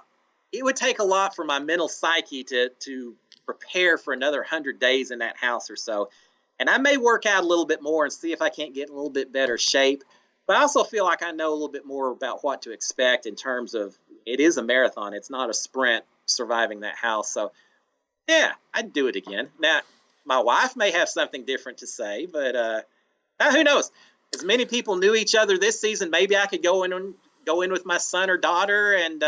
[SPEAKER 2] it would take a lot for my mental psyche to prepare for another 100 days in that house or so. And I may work out a little bit more and see if I can't get in a little bit better shape. But I also feel like I know a little bit more about what to expect in terms of it is a marathon. It's not a sprint surviving that house. So, yeah, I'd do it again. Now, my wife may have something different to say, but who knows? As many people knew each other this season, maybe I could go in with my son or daughter, and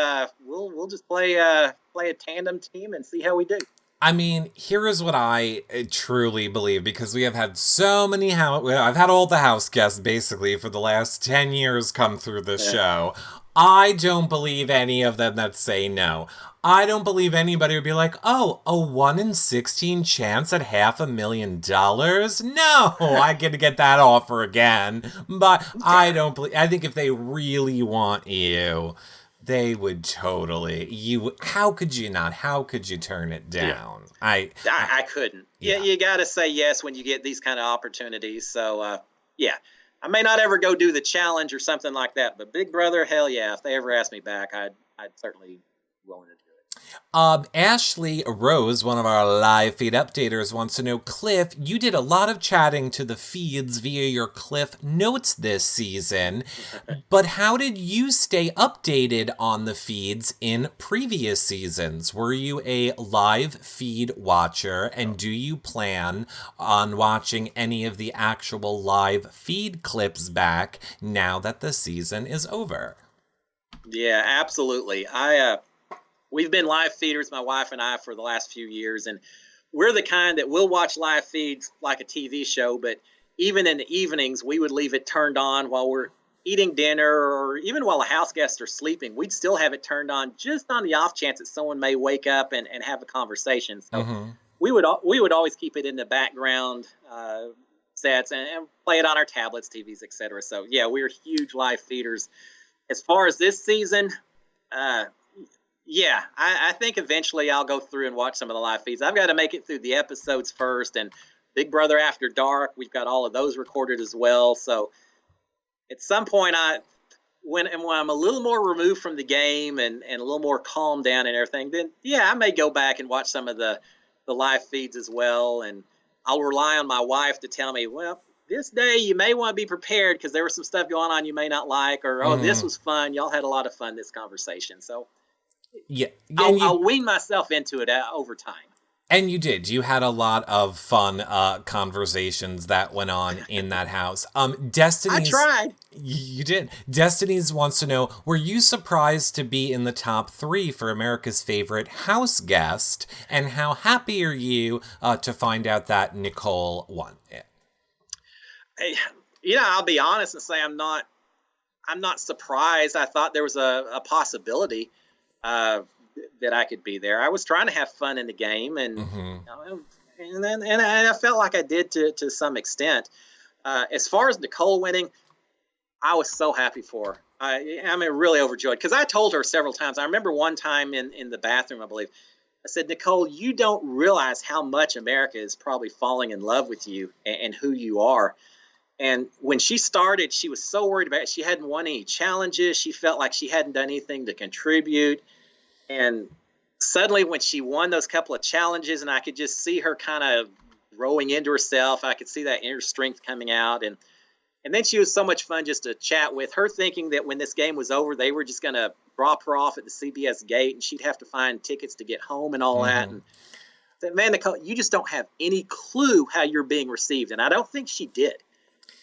[SPEAKER 2] we'll just play a tandem team and see how we do.
[SPEAKER 1] I mean, here is what I truly believe, because we have had so many I've had all the house guests basically for the last 10 years come through this show. I don't believe any of them that say no. I don't believe anybody would be like, oh, a 1 in 16 chance at $500,000? No, I get to get that offer again. But I don't believe, I think if they really want you, they would totally. How could you not? How could you turn it down?
[SPEAKER 2] I couldn't. Yeah, you got to say yes when you get these kind of opportunities. So, I may not ever go do the challenge or something like that, but Big Brother, hell yeah! If they ever ask me back, I'd certainly be willing to do it.
[SPEAKER 1] Ashley Rose, one of our live feed updaters, wants to know, Cliff, you did a lot of chatting to the feeds via your Cliff Notes this season, but how did you stay updated on the feeds in previous seasons? Were you a live feed watcher, and do you plan on watching any of the actual live feed clips back now that the season is over?
[SPEAKER 2] Yeah, absolutely. We've been live feeders, my wife and I, for the last few years, and we're the kind that will watch live feeds like a TV show, but even in the evenings, we would leave it turned on while we're eating dinner or even while the house guests are sleeping. We'd still have it turned on just on the off chance that someone may wake up and have a conversation. So we would always keep it in the background sets and play it on our tablets, TVs, etc. So, yeah, we're huge live feeders. As far as this season, yeah, I think eventually I'll go through and watch some of the live feeds. I've got to make it through the episodes first, and Big Brother After Dark, we've got all of those recorded as well. So at some point, when I'm a little more removed from the game and a little more calmed down and everything, then yeah, I may go back and watch some of the live feeds as well. And I'll rely on my wife to tell me, well, this day you may want to be prepared because there was some stuff going on you may not like, or oh, this was fun. Y'all had a lot of fun this conversation. So
[SPEAKER 1] yeah,
[SPEAKER 2] I'll wean myself into it over time.
[SPEAKER 1] And you did. You had a lot of fun conversations that went on in that house. Destiny's,
[SPEAKER 2] I tried.
[SPEAKER 1] You did. Destiny's wants to know, were you surprised to be in the top 3 for America's favorite house guest? And how happy are you to find out that Nicole won it?
[SPEAKER 2] I'll be honest and say I'm not surprised. I thought there was a possibility that I could be there. I was trying to have fun in the game, and and I felt like I did to some extent. As far as Nicole winning, I was so happy for her. I'm really overjoyed because I told her several times. I remember one time in the bathroom, I believe, I said, Nicole, you don't realize how much America is probably falling in love with you and who you are. And when she started, she was so worried about it. She hadn't won any challenges. She felt like she hadn't done anything to contribute. And suddenly when she won those couple of challenges and I could just see her kind of growing into herself, I could see that inner strength coming out. And then she was so much fun just to chat with her, thinking that when this game was over, they were just going to drop her off at the CBS gate and she'd have to find tickets to get home and all that. And I said, man, Nicole, you just don't have any clue how you're being received. And I don't think she did.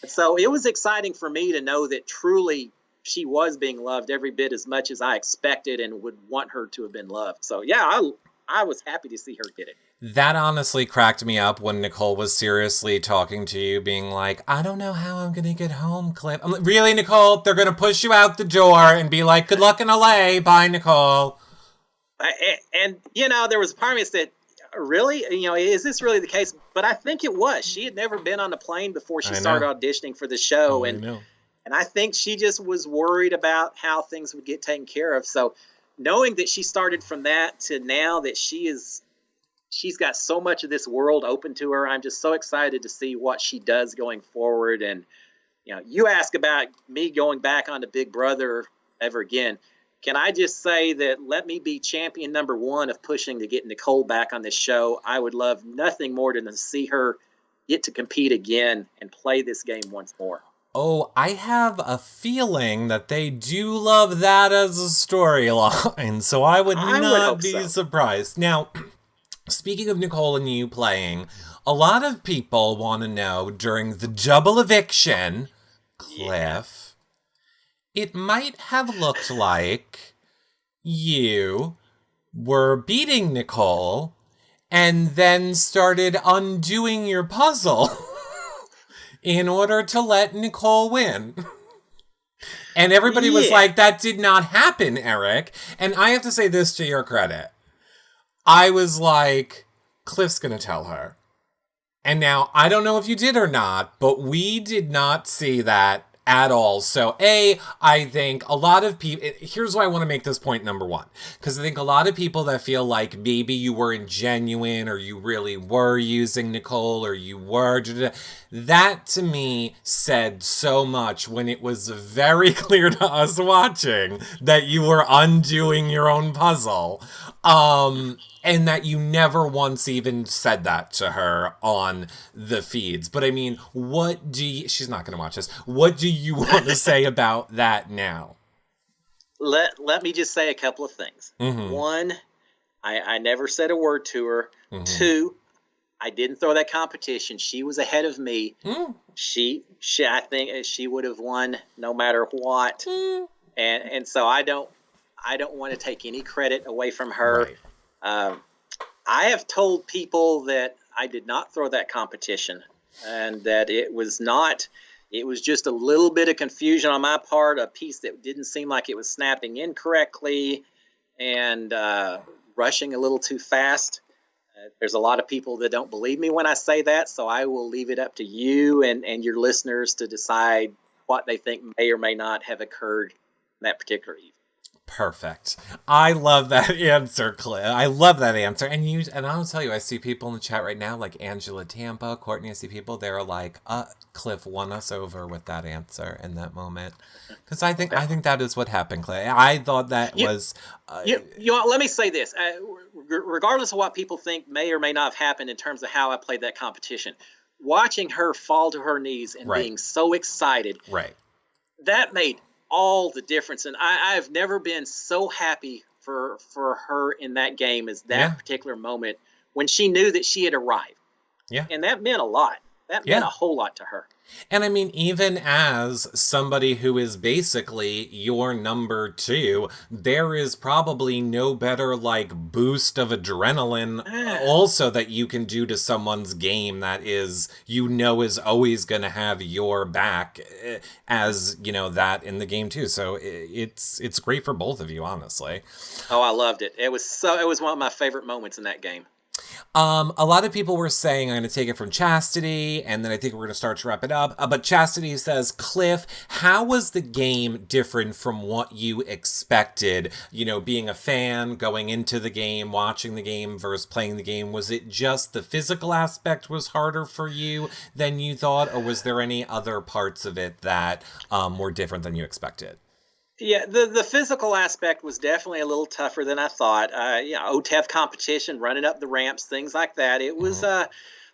[SPEAKER 2] So it was exciting for me to know that truly she was being loved every bit as much as I expected and would want her to have been loved. So, yeah, I was happy to see her get it.
[SPEAKER 1] That honestly cracked me up when Nicole was seriously talking to you, being like, I don't know how I'm going to get home, Cliff. I'm like, really, Nicole? They're going to push you out the door and be like, good luck in LA. Bye, Nicole.
[SPEAKER 2] And there was a part of me that said, really? Is this really the case? But I think it was. She had never been on a plane before she started auditioning for the show. And I think she just was worried about how things would get taken care of. So knowing that she started from that to now that she's got so much of this world open to her, I'm just so excited to see what she does going forward. And, you ask about me going back on to Big Brother ever again. Can I just say that let me be champion number 1 of pushing to get Nicole back on this show. I would love nothing more than to see her get to compete again and play this game once more.
[SPEAKER 1] Oh, I have a feeling that they do love that as a storyline, so I would not be surprised. Now, speaking of Nicole and you playing, a lot of people want to know during the double eviction, Cliff, it might have looked like you were beating Nicole and then started undoing your puzzle in order to let Nicole win. And everybody was like, that did not happen, Eric. And I have to say this to your credit. I was like, Cliff's going to tell her. And now, I don't know if you did or not, but we did not see that at all. So, I think a lot of people, here's why I want to make this point number one. Because I think a lot of people that feel like maybe you weren't genuine or you really were using Nicole or you were, that to me said so much when it was very clear to us watching that you were undoing your own puzzle. And that you never once even said that to her on the feeds. But I mean, she's not going to watch this. What do you want to say about that now?
[SPEAKER 2] Let me just say a couple of things.
[SPEAKER 1] Mm-hmm.
[SPEAKER 2] One, I never said a word to her. Mm-hmm. Two, I didn't throw that competition. She was ahead of me. Mm. I think she would have won no matter what. Mm. And so I don't want to take any credit away from her. Right. I have told people that I did not throw that competition and that it was just a little bit of confusion on my part, a piece that didn't seem like it was snapping in correctly and rushing a little too fast. There's a lot of people that don't believe me when I say that, so I will leave it up to you and your listeners to decide what they think may or may not have occurred in that particular evening.
[SPEAKER 1] Perfect. I love that answer, Cliff. I love that answer. And I'll tell you, I see people in the chat right now, like Angela Tampa, Courtney, I see people, they're like, Cliff won us over with that answer in that moment. Because I think that is what happened, Cliff. I thought that was...
[SPEAKER 2] let me say this. Regardless of what people think may or may not have happened in terms of how I played that competition, watching her fall to her knees and being so excited, that made all the difference. And I've never been so happy for her in that game as that particular moment when she knew that she had arrived.
[SPEAKER 1] Yeah.
[SPEAKER 2] And that meant a lot. That meant a whole lot to her.
[SPEAKER 1] And I mean, even as somebody who is basically your number two, there is probably no better boost of adrenaline also that you can do to someone's game that is always going to have your back as, that in the game too. So it's great for both of you, honestly.
[SPEAKER 2] Oh, I loved it. It was one of my favorite moments in that game.
[SPEAKER 1] A lot of people were saying, I'm going to take it from Chastity, and then I think we're going to start to wrap it up. But Chastity says, Cliff, how was the game different from what you expected? Being a fan, going into the game, watching the game versus playing the game. Was it just the physical aspect was harder for you than you thought, or was there any other parts of it that were different than you expected?
[SPEAKER 2] Yeah, the physical aspect was definitely a little tougher than I thought. OTEV competition, running up the ramps, things like that. It was, I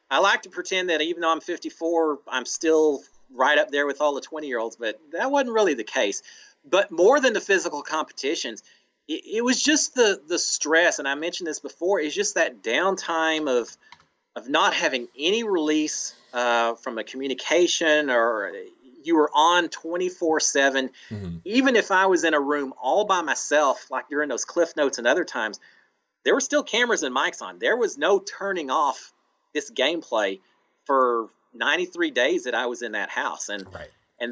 [SPEAKER 2] like to pretend that even though I'm 54, I'm still right up there with all the 20-year-olds, but that wasn't really the case. But more than the physical competitions, it was just the stress, and I mentioned this before, it's just that downtime of not having any release from a communication or... You were on 24/7. Mm-hmm. Even if I was in a room all by myself, like during those Cliff Notes and other times, there were still cameras and mics on. There was no turning off this gameplay for 93 days that I was in that house. And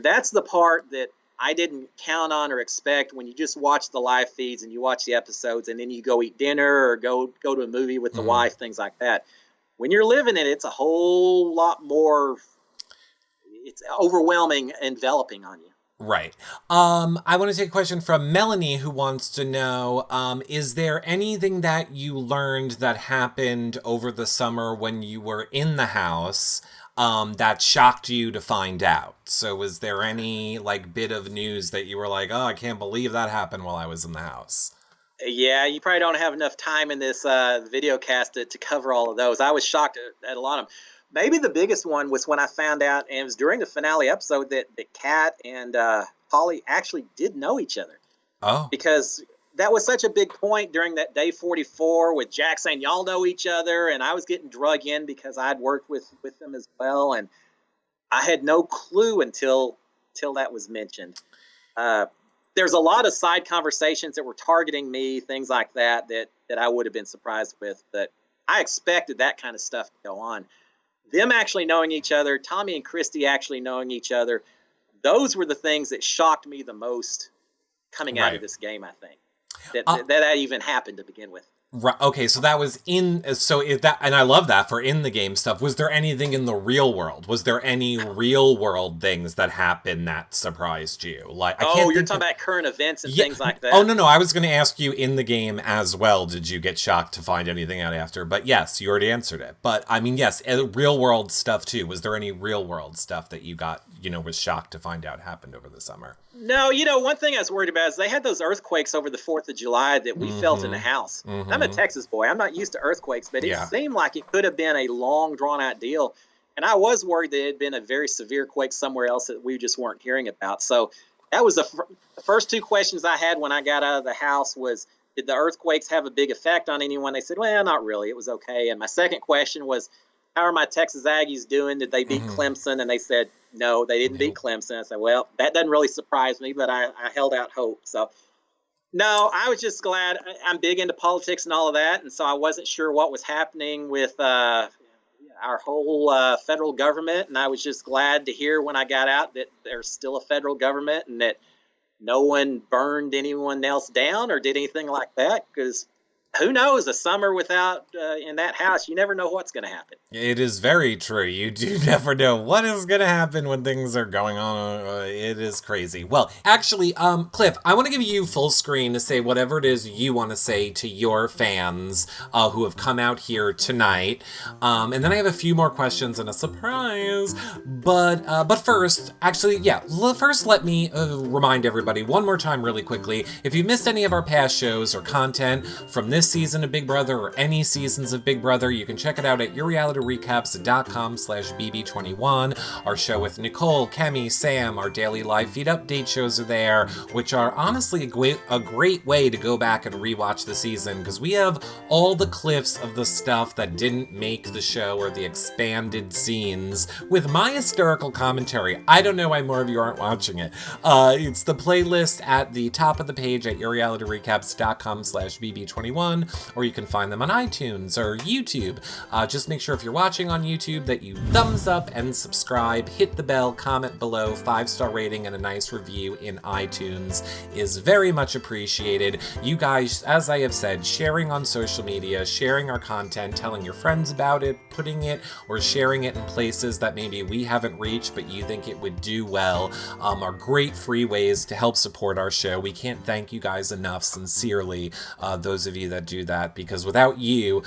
[SPEAKER 2] that's the part that I didn't count on or expect when you just watch the live feeds and you watch the episodes and then you go eat dinner or go to a movie with the wife, things like that. When you're living it, it's a whole lot more... It's overwhelming, enveloping on you.
[SPEAKER 1] Right. I want to take a question from Melanie who wants to know, is there anything that you learned that happened over the summer when you were in the house that shocked you to find out? So was there any bit of news that you were like, oh, I can't believe that happened while I was in the house?
[SPEAKER 2] Yeah, you probably don't have enough time in this video cast to cover all of those. I was shocked at a lot of them. Maybe the biggest one was when I found out, and it was during the finale episode, that Kat and Holly actually did know each other.
[SPEAKER 1] Oh.
[SPEAKER 2] Because that was such a big point during that day 44 with Jack saying, y'all know each other, and I was getting drug in because I'd worked with them as well, and I had no clue until that was mentioned. There's a lot of side conversations that were targeting me, things like that I would have been surprised with, but I expected that kind of stuff to go on. Them actually knowing each other, Tommy and Christy actually knowing each other, those were the things that shocked me the most coming out of this game, I think. That even happened to begin with.
[SPEAKER 1] Right, okay, so that was so is that, and I love that for in the game stuff. Was there anything in the real world? Was there any real world things that happened that surprised you? Like, I
[SPEAKER 2] Oh,
[SPEAKER 1] can't
[SPEAKER 2] you're
[SPEAKER 1] think
[SPEAKER 2] talking
[SPEAKER 1] of.
[SPEAKER 2] about current events and
[SPEAKER 1] Yeah.
[SPEAKER 2] things like
[SPEAKER 1] Oh,
[SPEAKER 2] that.
[SPEAKER 1] no, no. I was going to ask you in the game as well. Did you get shocked to find anything out after? But yes, you already answered it. But I mean, yes, real world stuff too. Was there any real world stuff that you got, was shocked to find out happened over the summer?
[SPEAKER 2] No, one thing I was worried about is they had those earthquakes over the 4th of July that we felt in the house. I'm a Texas boy. I'm not used to earthquakes, but it
[SPEAKER 1] Yeah.
[SPEAKER 2] seemed like it could have been a long, drawn out deal. And I was worried that it had been a very severe quake somewhere else that we just weren't hearing about. So that was the first two questions I had when I got out of the house was, did the earthquakes have a big effect on anyone? They said, well, not really. It was okay. And my second question was, how are my Texas Aggies doing? Did they beat Clemson? And they said, no, they didn't beat Clemson. I said, well, that doesn't really surprise me, but I held out hope. So, no, I was just glad. I'm big into politics and all of that. And so I wasn't sure what was happening with our whole federal government. And I was just glad to hear when I got out that there's still a federal government and that no one burned anyone else down or did anything like that, because who knows, a summer without in that house, you never know what's going to happen.
[SPEAKER 1] It is very true. You do never know what is going to happen when things are going on. It is crazy. Well, actually, Cliff, I want to give you full screen to say whatever it is you want to say to your fans who have come out here tonight. And then I have a few more questions and a surprise. But first, actually, yeah, first let me remind everybody one more time really quickly. If you missed any of our past shows or content from this season of Big Brother or any seasons of Big Brother, you can check it out at yourrealityrecaps.com/bb21. Our show with Nicole, Kemi, Sam, our daily live feed update shows are there, which are honestly a great way to go back and rewatch the season, because we have all the cliffs of the stuff that didn't make the show or the expanded scenes with my hysterical commentary. I don't know why more of you aren't watching it. It's the playlist at the top of the page at yourrealityrecaps.com/bb21, or you can find them on iTunes or YouTube. Just make sure if you're watching on YouTube that you thumbs up and subscribe, hit the bell, comment below, 5-star rating and a nice review in iTunes is very much appreciated. You guys, as I have said, sharing on social media, sharing our content, telling your friends about it, putting it or sharing it in places that maybe we haven't reached but you think it would do well, are great free ways to help support our show. We can't thank you guys enough, sincerely, those of you that do that, because without you,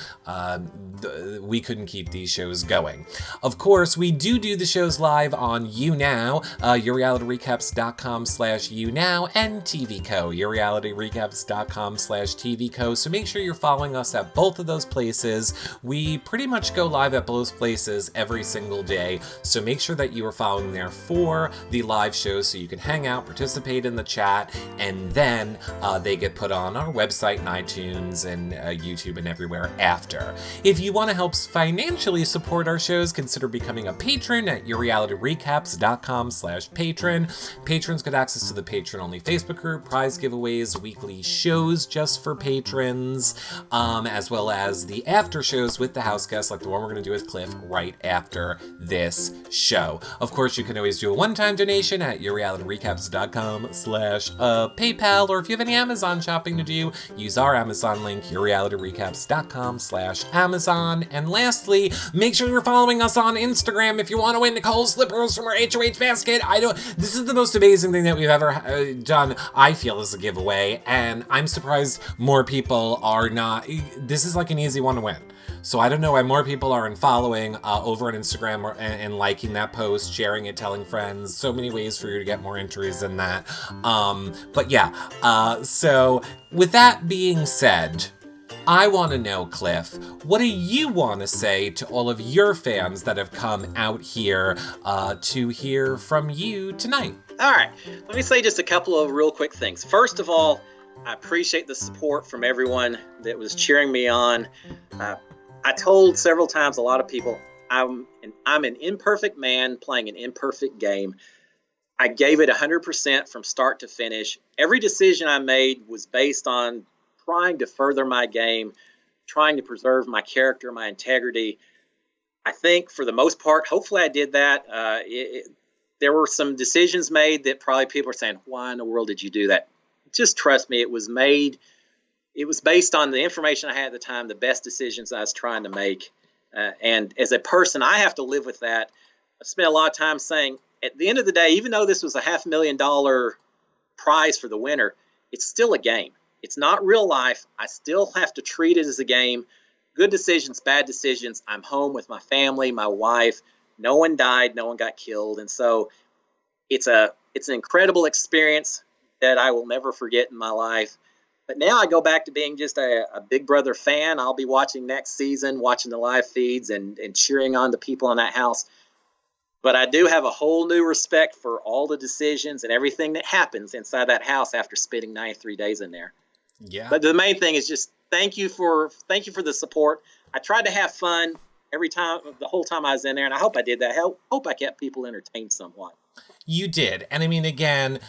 [SPEAKER 1] we couldn't keep these shows going. Of course, we do the shows live on YouNow, yourrealityrecaps.com/YouNow, and TVCo, yourrealityrecaps.com/TVCo. So make sure you're following us at both of those places. We pretty much go live at both places every single day, so make sure that you are following there for the live shows so you can hang out, participate in the chat, and then they get put on our website and iTunes and YouTube and everywhere after. If you want to help financially support our shows, consider becoming a patron at yourrealityrecaps.com/patron. Patrons get access to the patron-only Facebook group, prize giveaways, weekly shows just for patrons, as well as the after shows with the house guests, like the one we're going to do with Cliff right after this show. Of course, you can always do a one-time donation at yourrealityrecaps.com/PayPal, or if you have any Amazon shopping to do, use our Amazon link, yourrealityrecaps.com/Amazon. And lastly, make sure you're following us on Instagram if you want to win Nicole's slippers from our HOH basket. This is the most amazing thing that we've ever done, I feel, as a giveaway, and I'm surprised more people are not. This is like an easy one to win. So I don't know why more people aren't following over on Instagram and liking that post, sharing it, telling friends. So many ways for you to get more entries than that. But yeah, so with that being said, I want to know, Cliff, what do you want to say to all of your fans that have come out here to hear from you tonight?
[SPEAKER 2] All right, let me say just a couple of real quick things. First of all, I appreciate the support from everyone that was cheering me on. I told several times a lot of people, I'm an imperfect man playing an imperfect game. I gave it 100% from start to finish. Every decision I made was based on trying to further my game, trying to preserve my character, my integrity. I think for the most part, hopefully I did that. There were some decisions made that probably people are saying, why in the world did you do that? Just trust me, it was made it was based on the information I had at the time, the best decisions I was trying to make. And as a person, I have to live with that. I spent a lot of time saying, at the end of the day, even though this was a $500,000 prize for the winner, it's still a game. It's not real life. I still have to treat it as a game. Good decisions, bad decisions. I'm home with my family, my wife. No one died. No one got killed. And so it's an incredible experience that I will never forget in my life. But now I go back to being just a Big Brother fan. I'll be watching next season, watching the live feeds and cheering on the people in that house. But I do have a whole new respect for all the decisions and everything that happens inside that house after spending 93 days in there.
[SPEAKER 1] Yeah.
[SPEAKER 2] But the main thing is just thank you for the support. I tried to have fun every time, the whole time I was in there, and I hope I did that. I hope I kept people entertained somewhat.
[SPEAKER 1] You did. And I mean, again,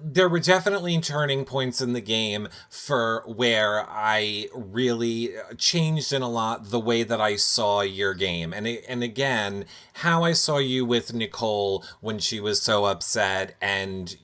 [SPEAKER 1] there were definitely turning points in the game for where I really changed in a lot the way that I saw your game. And again, how I saw you with Nicole when she was so upset and,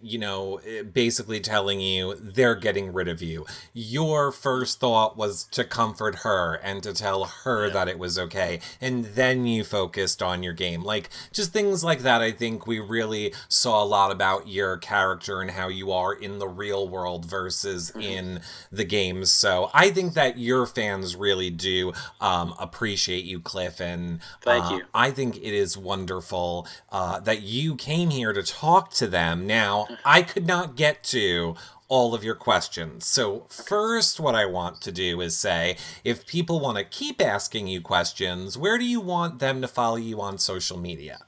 [SPEAKER 1] basically telling you they're getting rid of you. Your first thought was to comfort her and to tell her that it was okay. And then you focused on your game. Like, just things like that, I think we really saw a lot about your character and how you are in the real world versus in the games. So I think that your fans really do appreciate you, Cliff, and
[SPEAKER 2] thank you.
[SPEAKER 1] I think it is wonderful that you came here to talk to them. Now, I could not get to all of your questions. So first, what I want to do is say, if people want to keep asking you questions, where do you want them to follow you on social media?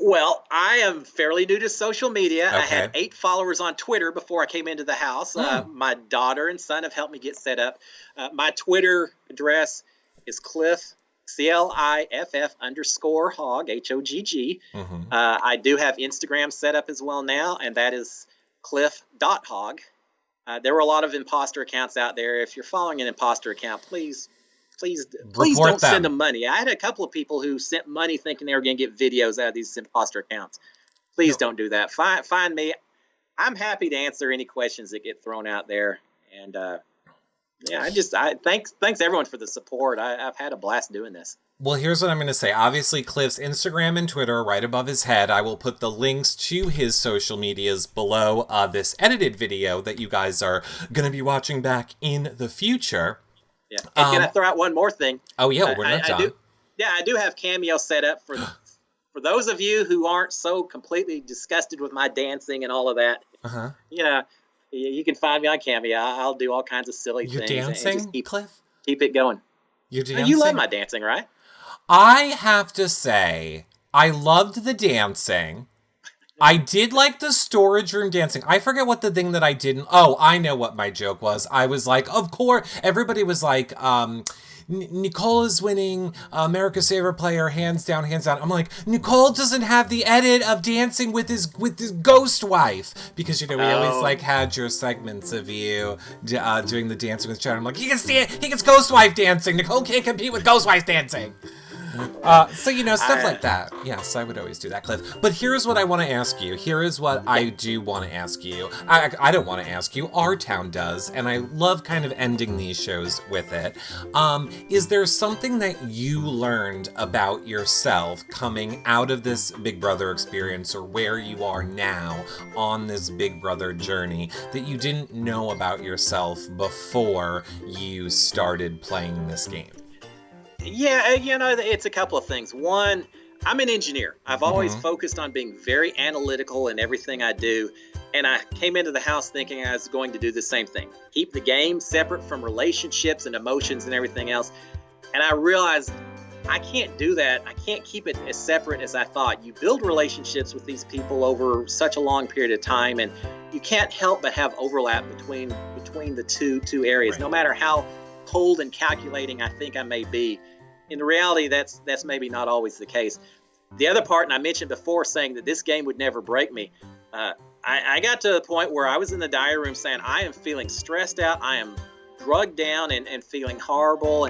[SPEAKER 2] Well, I am fairly new to social media.
[SPEAKER 1] Okay.
[SPEAKER 2] I had 8 followers on Twitter before I came into the house. My daughter and son have helped me get set up. My Twitter address is Cliff, CLIFF _Hogg, HOGG. I do have Instagram set up as well now, and that is cliff.hogg. There were a lot of imposter accounts out there. If you're following an imposter account, please don't send them money. I had a couple of people who sent money thinking they were going to get videos out of these imposter accounts. Please don't do that. Find me. I'm happy to answer any questions that get thrown out there. And thanks everyone for the support. I've had a blast doing this.
[SPEAKER 1] Well, here's what I'm going to say. Obviously, Cliff's Instagram and Twitter are right above his head. I will put the links to his social medias below this edited video that you guys are going to be watching back in the future.
[SPEAKER 2] Yeah. And can I throw out one more thing?
[SPEAKER 1] Oh, yeah, we're not done.
[SPEAKER 2] I do have Cameo set up for those of you who aren't so completely disgusted with my dancing and all of that. You can find me on Cameo. I'll do all kinds of silly things.
[SPEAKER 1] You're dancing,
[SPEAKER 2] and just
[SPEAKER 1] Cliff?
[SPEAKER 2] Keep it going.
[SPEAKER 1] You're dancing?
[SPEAKER 2] You love my dancing, right?
[SPEAKER 1] I have to say, I loved the dancing. I did like the storage room dancing. I forget what the thing that I didn't... Oh, I know what my joke was. I was like, of course, everybody was like, Nicole is winning America's Favorite Player, hands down, hands down. I'm like, Nicole doesn't have the edit of dancing with his ghost wife. Because, we always had your segments of you doing the dancing with Chad. I'm like, he gets ghost wife dancing. Nicole can't compete with ghost wife dancing. Stuff like that. Yes, I would always do that, Cliff. But here's what I want to ask you. Here is what I do want to ask you. I don't want to ask you. Our town does, and I love kind of ending these shows with it. Is there something that you learned about yourself coming out of this Big Brother experience or where you are now on this Big Brother journey that you didn't know about yourself before you started playing this game?
[SPEAKER 2] Yeah, it's a couple of things. One, I'm an engineer. I've always focused on being very analytical in everything I do. And I came into the house thinking I was going to do the same thing. Keep the game separate from relationships and emotions and everything else. And I realized I can't do that. I can't keep it as separate as I thought. You build relationships with these people over such a long period of time, and you can't help but have overlap between the two areas, no matter how cold and calculating I think I may be. In reality, that's maybe not always the case. The other part, and I mentioned before, saying that this game would never break me. I got to the point where I was in the diary room saying, I am feeling stressed out. I am drugged down and feeling horrible,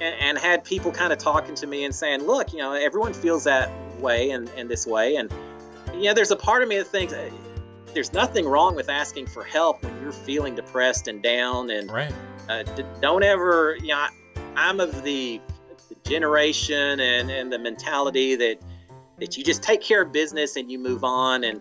[SPEAKER 2] and had people kind of talking to me and saying, look, everyone feels that way and this way. And, there's a part of me that thinks there's nothing wrong with asking for help when you're feeling depressed and down, and
[SPEAKER 1] Right.
[SPEAKER 2] don't ever, I'm of the generation and the mentality that you just take care of business and you move on, and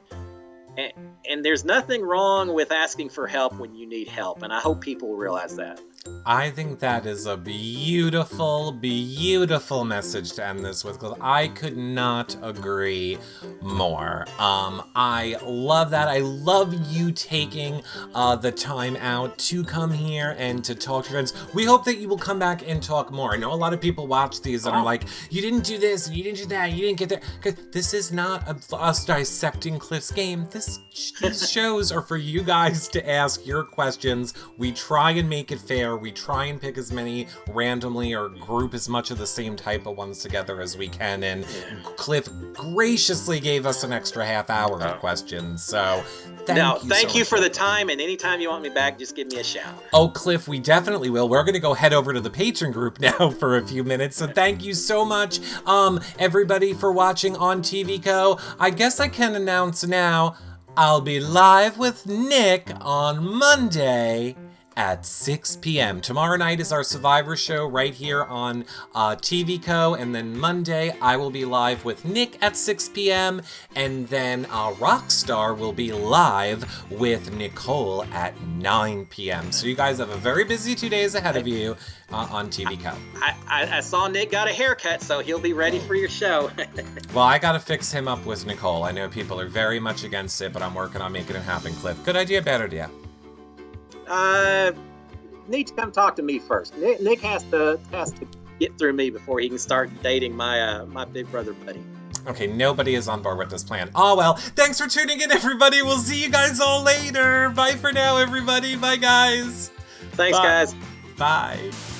[SPEAKER 2] there's nothing wrong with asking for help when you need help, and I hope people will realize that.
[SPEAKER 1] I think that is a beautiful, beautiful message to end this with, because I could not agree more. I love that. I love you taking the time out to come here and to talk to your friends. We hope that you will come back and talk more. I know a lot of people watch these and are like, you didn't do this, you didn't do that, you didn't get there. Because this is not us dissecting Cliff's game. These shows are for you guys to ask your questions. We try and make it fair. We try and pick as many randomly or group as much of the same type of ones together as we can. And Cliff graciously gave us an extra half hour of questions. So thank
[SPEAKER 2] you for the time. And anytime you want me back, just give me a shout.
[SPEAKER 1] Oh, Cliff, we definitely will. We're going to go head over to the patron group now for a few minutes. So thank you so much, everybody, for watching on TV Co. I guess I can announce now, I'll be live with Nick on Monday at 6 p.m. Tomorrow night is our Survivor show right here on TV Co. And then Monday, I will be live with Nick at 6 p.m. And then Rockstar will be live with Nicole at 9 p.m. So you guys have a very busy 2 days ahead of you on TV Co.
[SPEAKER 2] I saw Nick got a haircut, so he'll be ready for your show.
[SPEAKER 1] Well, I gotta fix him up with Nicole. I know people are very much against it, but I'm working on making it happen, Cliff. Good idea, bad idea?
[SPEAKER 2] Need to come talk to me first. Nick has to get through me before he can start dating my big brother buddy.
[SPEAKER 1] Okay, nobody is on board with this plan. Oh well, thanks for tuning in, everybody. We'll see you guys all later. Bye for now, everybody. Bye, guys.
[SPEAKER 2] Thanks,
[SPEAKER 1] Bye.
[SPEAKER 2] guys.
[SPEAKER 1] Bye.